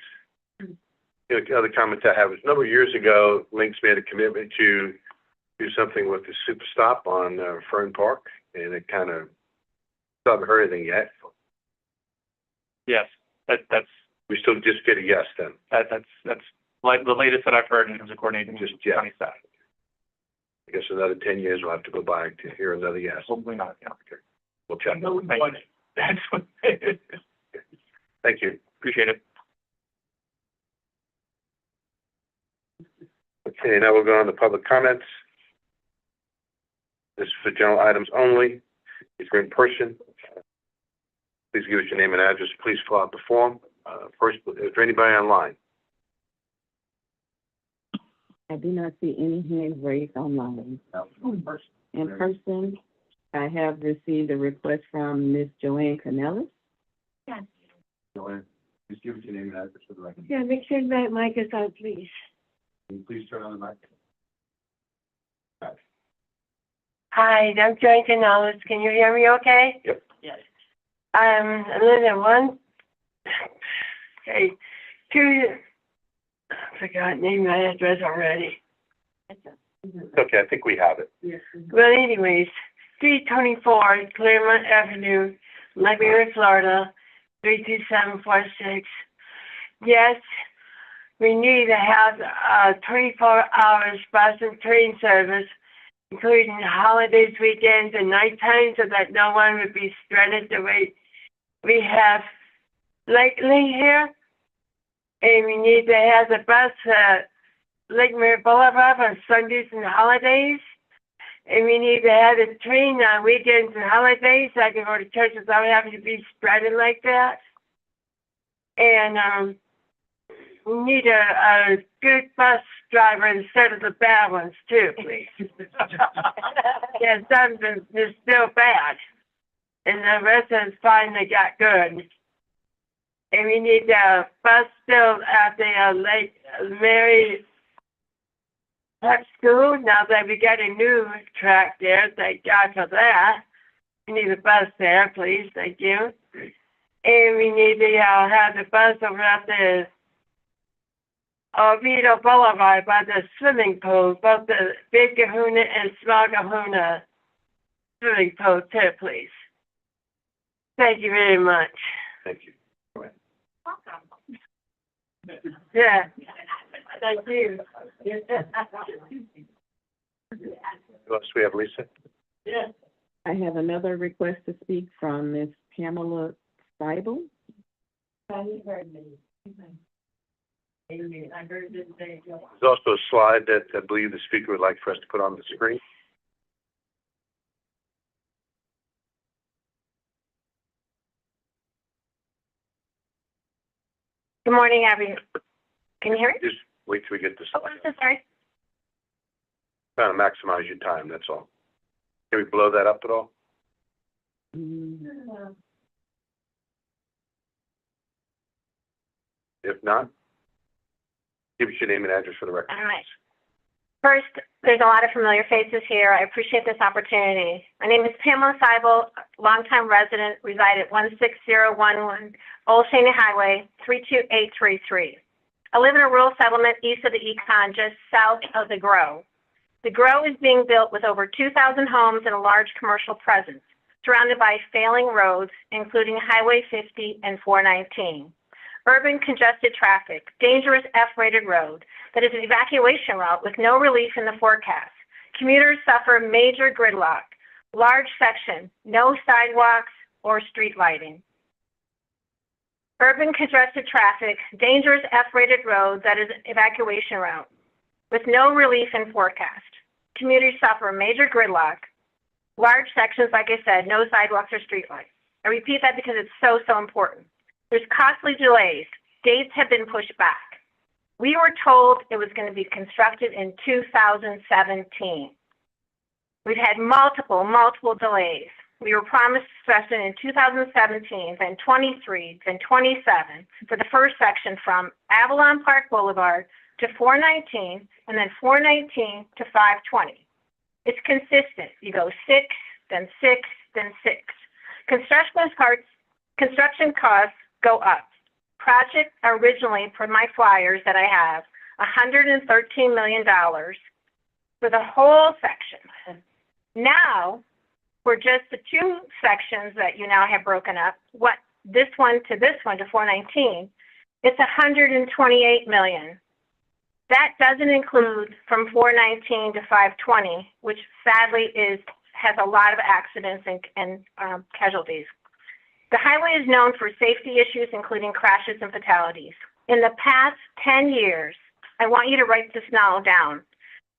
The other comment I have was a number of years ago, Links made a commitment to do something with the Super Stop on Fern Park, and it kind of, haven't heard anything yet. Yes, that's We still just get a yes then? That's like the latest that I've heard in terms of coordinating Just with yes. county staff. I guess another 10 years we'll have to go by to hear another yes. Hopefully not, yeah. We'll check. Thank you. That's what, Thank you. appreciate it. Okay, now we'll go on to public comments. This is for general items only. If you're in person, please give us your name and address. Please fill out the form. First, is there anybody online? I do not see any hands raised online. In person, I have received a request from Ms. Joanne Canellis. Joanne, please give us your name and address for the record. Yeah, make sure that mic is on, please. Can you please turn on the mic? Hi, I'm Joanne Canales. Can you hear me okay? Yep. Yes. I live in one, okay, I forgot name my address already. Okay, I think we have it. Well, anyways, 324 Claremont Avenue, Liberia, Florida, 32746. Yes, we need to have 24 hours bus and train service, including holidays, weekends, and night times, so that no one would be stranded the way we have lately here. And we need to have the bus at Lake Mary Boulevard on Sundays and holidays. And we need to have the train on weekends and holidays so I can go to church without having to be stranded like that. And we need a good bus driver instead of the bad ones too, please. Yeah, some is still bad. And the rest is finally got good. And we need a bus still at the Lake Mary Prep School. Now that we got a new track there, thank God for that. We need a bus there, please, thank you. And we need to have the bus over at the Oviedo Boulevard by the swimming pool, both the Big Kahuna and Small Kahuna swimming pool too, please. Thank you very much. Thank you. Yeah. Thank you. Who else do we have, Lisa? Yeah. I have another request to speak from Ms. Pamela Seibel. There's also a slide that I believe the speaker would like for us to put on the screen. Good morning, everyone. Can you hear me? Just wait till we get this. Oh, I'm so sorry. Trying to maximize your time, that's all. Can we blow that up at all? If not, give us your name and address for the record. All right. First, there's a lot of familiar faces here. I appreciate this opportunity. My name is Pamela Seibel, longtime resident, reside at 16011 Old Cheney Highway, 32833. I live in a rural settlement east of the Econ, just south of the Grow. The Grow is being built with over 2,000 homes and a large commercial presence, surrounded by failing roads, including Highway 50 and 419. Urban congested traffic, dangerous F-rated road that is an evacuation route with no relief in the forecast. Commuters suffer major gridlock, large section, no sidewalks or street lighting. Urban congested traffic, dangerous F-rated road that is an evacuation route with no relief in forecast. Commuters suffer major gridlock, large sections, like I said, no sidewalks or street lights. I repeat that because it's so, so important. There's costly delays. Dates have been pushed back. We were told it was going to be constructed in 2017. We've had multiple delays. We were promised construction in 2017, then 23, then 27 for the first section from Avalon Park Boulevard to 419 and then 419 to 520. It's consistent. You go 6, then 6, then 6. Construction costs go up. Project originally, per my flyers that I have, $113 million for the whole section. Now, for just the two sections that you now have broken up, this one to 419, it's 128 million. That doesn't include from 419 to 520, which sadly has a lot of accidents and casualties. The highway is known for safety issues, including crashes and fatalities. In the past 10 years, I want you to write this now down.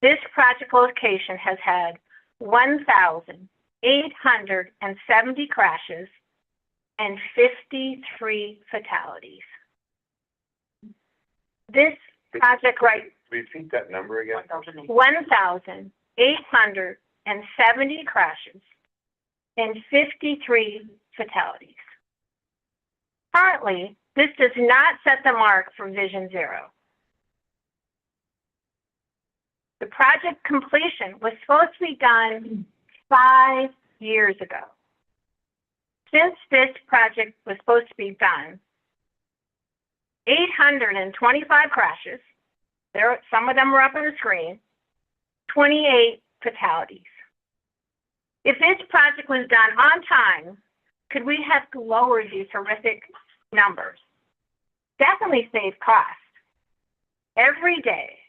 This project location has had 1,870 crashes and 53 fatalities. This project, right? Repeat that number again. 1,870 crashes and 53 fatalities. Currently, this does not set the mark for Vision Zero. The project completion was supposed to be done 5 years ago. Since this project was supposed to be done, 825 crashes, some of them were up on the screen, 28 fatalities. If this project was done on time, could we have lowered these horrific numbers? Definitely save cost. Every day,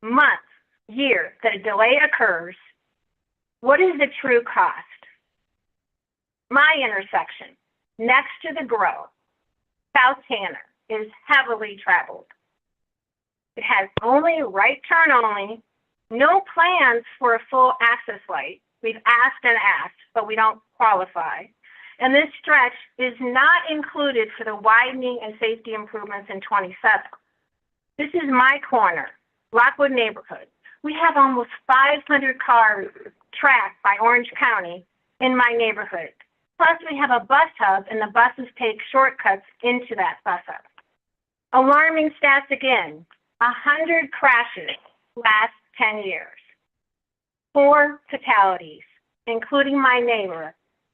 month, year that a delay occurs, what is the true cost? My intersection, next to the Grove, South Tanner, is heavily traveled. It has only right turn only, no plans for a full access light. We've asked and asked, but we don't qualify. And this stretch is not included for the widening and safety improvements in 27. This is my corner, Lockwood neighborhood. We have almost 500 cars tracked by Orange County in my neighborhood. Plus, we have a bus hub, and the buses take shortcuts into that bus hub. Alarming stats again, 100 crashes last 10 years. 4 fatalities, including my neighbor.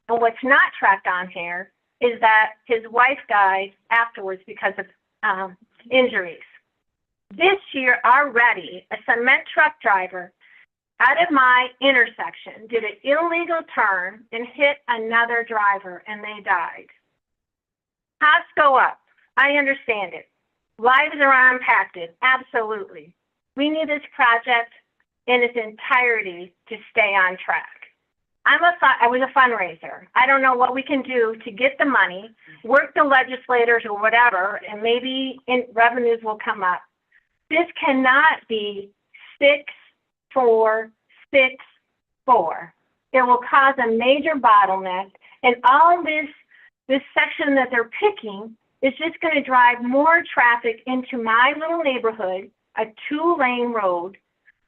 And what's not tracked on here is that his wife died afterwards because of injuries. This year already, a cement truck driver out of my intersection did an illegal turn and hit another driver, and they died. Costs go up. I understand it. Lives are impacted. Absolutely. We need this project in its entirety to stay on track. I was a fundraiser. I don't know what we can do to get the money, work the legislators or whatever, and maybe revenues will come up. This cannot be 6-4-6-4. It will cause a major bottleneck, and all this section that they're picking is just going to drive more traffic into my little neighborhood, a 2-lane road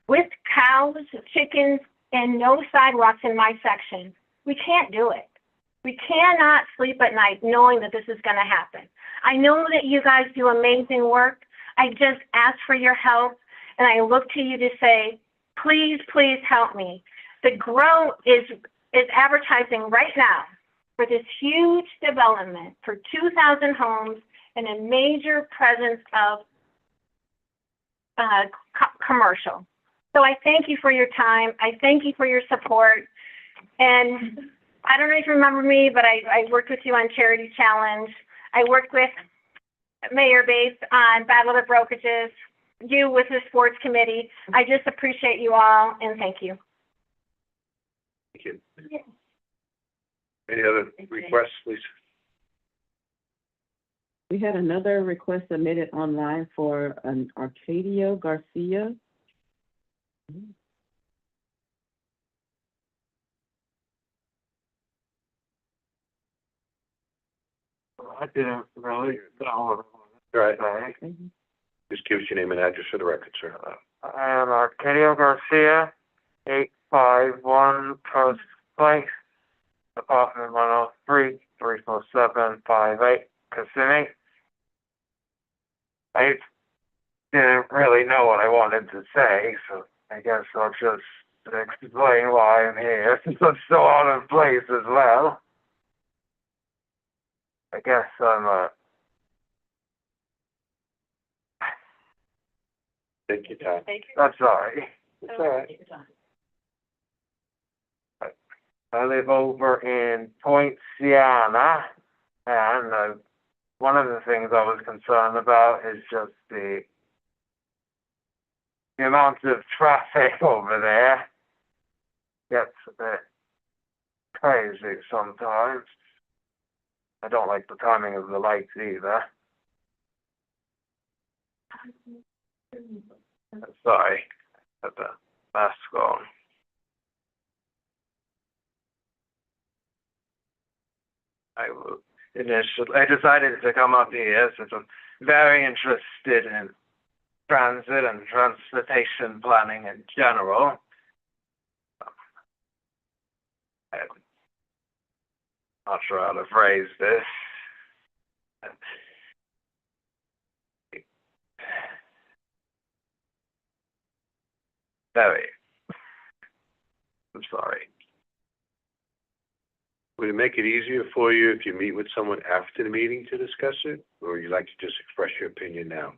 with cows, chickens, and no sidewalks in my section. We can't do it. We cannot sleep at night knowing that this is going to happen. I know that you guys do amazing work. I just ask for your help, and I look to you to say, please, please help me. The Grow is advertising right now for this huge development for 2,000 homes and a major presence of commercial. So I thank you for your time. I thank you for your support. And I don't know if you remember me, but I worked with you on Charity Challenge. I worked with Mayor Bates on Battle of the Brokerages, you with the sports committee. I just appreciate you all, and thank you. Thank you. Any other requests, please? We had another request submitted online for an Arcadio Garcia. I didn't really know. Right. Just give us your name and address for the record, sir. I am Arcadio Garcia, 851 Coast Place, apartment 103, 34758, Kissimmee. I didn't really know what I wanted to say, so I guess I'll just explain why I'm here, since I'm so out of place as well. I guess I'm Take your time. I'm sorry. It's all right. I live over in Point Siena, and one of the things I was concerned about is just the amount of traffic over there. Gets a bit crazy sometimes. I don't like the timing of the lights either. Sorry, got the mask on. I decided to come up here since I'm very interested in transit and transportation planning in general. I'm not sure how to phrase this. Very. I'm sorry. Would it make it easier for you if you meet with someone after the meeting to discuss it, or would you like to just express your opinion now?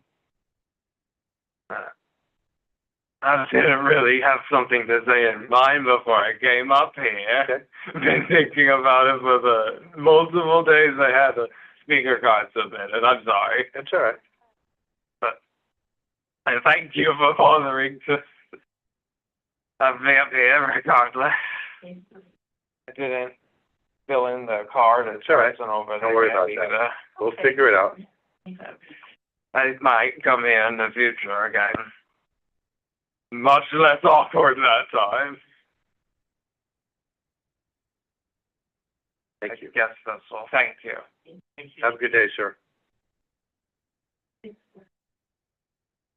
I didn't really have something to say in mind before I came up here. Okay. Been thinking about it for the multiple days I had the speaker card submitted. I'm sorry. That's all right. But I thank you for bothering to have me up here regardless. I didn't fill in the card. It's all right. over there. Don't worry about that. We'll figure it out. I might come here in the future again. Much less awkward that time. Thank you. Yes, that's all. Thank you. Have a good day, sir.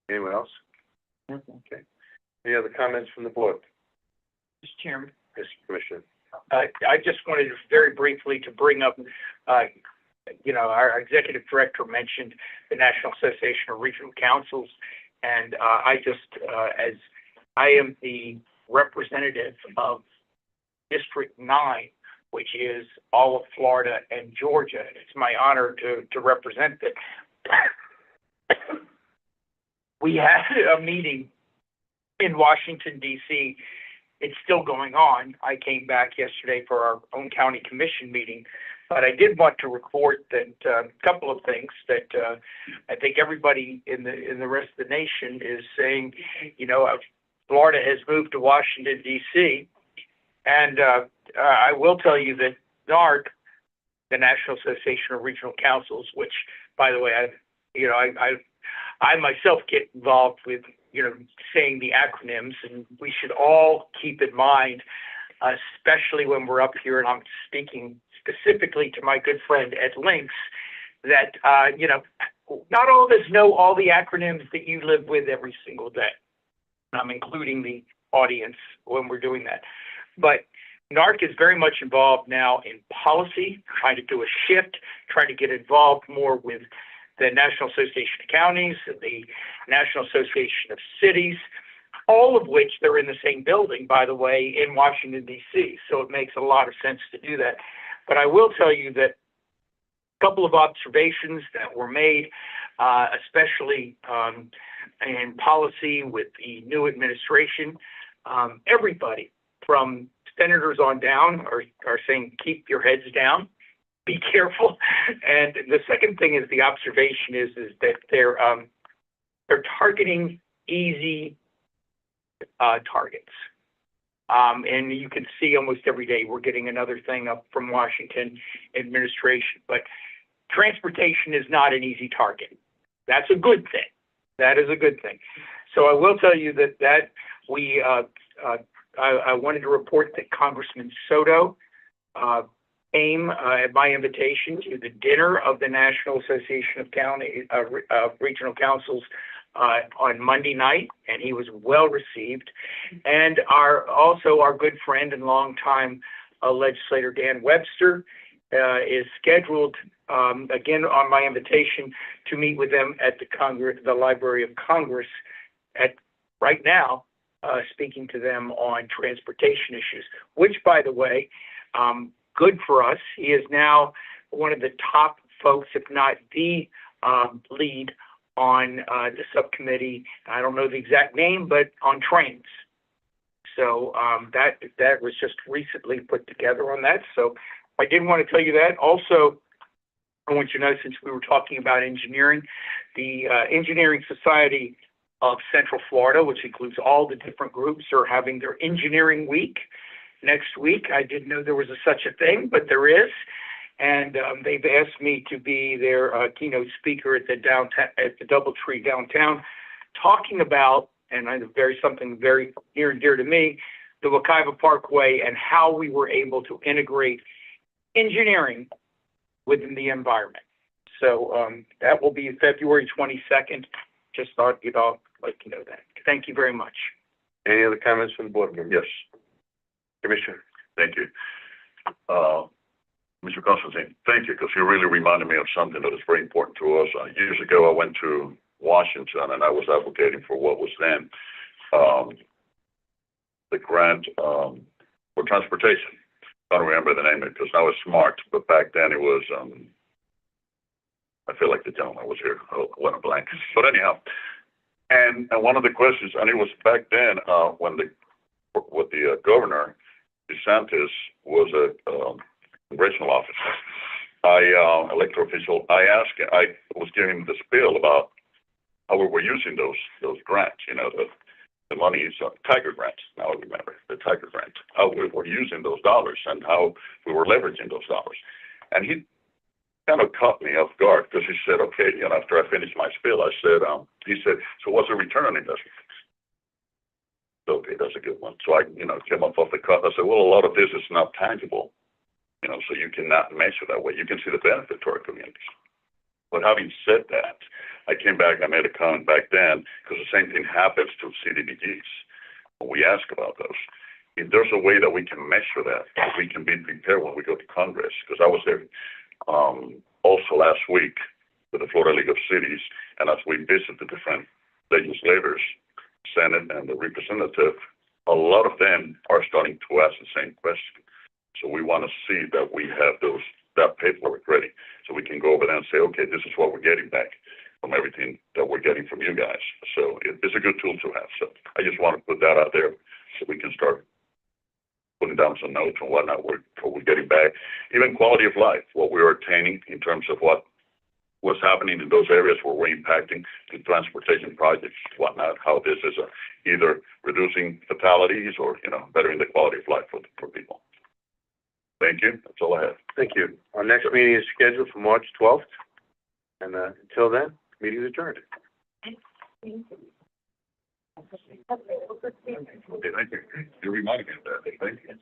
Anyone else? Okay. Any other comments from the board? Mr. Chairman. Yes, Commissioner. I just wanted very briefly to bring up, our executive director mentioned the National Association of Regional Councils. And I just, as I am the representative of District 9, which is all of Florida and Georgia, it's my honor to represent it. We had a meeting in Washington, D.C. It's still going on. I came back yesterday for our own county commission meeting. But I did want to report that a couple of things that I think everybody in the rest of the nation is saying. Florida has moved to Washington, D.C., and I will tell you that NARC, the National Association of Regional Councils, which, by the way, I myself get involved with saying the acronyms, and we should all keep in mind, especially when we're up here, and I'm speaking specifically to my good friend Ed Links, that, not all of us know all the acronyms that you live with every single day. And I'm including the audience when we're doing that. But NARC is very much involved now in policy, trying to do a shift, trying to get involved more with the National Association of Counties, the National Association of Cities, all of which they're in the same building, by the way, in Washington, D.C. So it makes a lot of sense to do that. But I will tell you that a couple of observations that were made, especially in policy with the new administration, everybody from senators on down are saying, keep your heads down, be careful. And the second thing is the observation is that they're targeting easy targets. And you can see almost every day we're getting another thing up from Washington administration. But transportation is not an easy target. That's a good thing. That is a good thing. So I will tell you that we, I wanted to report that Congressman Soto came at my invitation to the dinner of the National Association of Regional Councils on Monday night, and he was well received. And also our good friend and longtime legislator Dan Webster is scheduled again on my invitation to meet with them at the Library of Congress right now, speaking to them on transportation issues, which, by the way, good for us. He is now one of the top folks, if not the lead on the subcommittee. I don't know the exact name, but on trains. So that was just recently put together on that. So I did want to tell you that. Also, I want you to know, since we were talking about engineering, the Engineering Society of Central Florida, which includes all the different groups, are having their engineering week next week. I didn't know there was such a thing, but there is. And they've asked me to be their keynote speaker at the DoubleTree downtown, talking about, and something very near and dear to me, the Wekiva Parkway and how we were able to integrate engineering within the environment. So that will be February 22nd. Just thought you'd all like to know that. Thank you very much. Any other comments from the board members? Yes, Commissioner? thank you. Mr. Constantine, thank you, because you really reminded me of something that is very important to us. Years ago, I went to Washington, and I was advocating for what was then the grant for transportation. I don't remember the name of it, because now it's SMART, but back then it was, I feel like the gentleman was here, went a blank. But anyhow, and one of the questions, and it was back then when the governor, DeSantis, was a congressional officer, elected official, I was giving him the spiel about how we were using those grants, the money is Tiger grants. Now I remember the Tiger grant, how we were using those dollars and how we were leveraging those dollars. And he kind of caught me off guard, because he said, okay, after I finished my spiel, I said, he said, so what's the return on investment? Okay, that's a good one. So I, came up off the cuff. I said, well, a lot of this is not tangible, so you cannot measure that way. You can see the benefit to our communities. But having said that, I came back, I made a comment back then, because the same thing happens to CDBGs. When we ask about those, if there's a way that we can measure that, we can be prepared when we go to Congress, because I was there also last week with the Florida League of Cities, and as we visit the different legislators, Senate and the representative, a lot of them are starting to ask the same question. So we want to see that we have that paperwork ready, so we can go over there and say, okay, this is what we're getting back from everything that we're getting from you guys. So it's a good tool to have. So I just want to put that out there so we can start putting down some notes and whatnot, what we're getting back. Even quality of life, what we're attaining in terms of what's happening in those areas where we're impacting the transportation projects, whatnot, how this is either reducing fatalities or, bettering the quality of life for people. Thank you. That's all I have. Thank you. Our next meeting is scheduled for March 12th. And until then, meeting is adjourned. Okay, thank you. You reminded me of that. Thank you.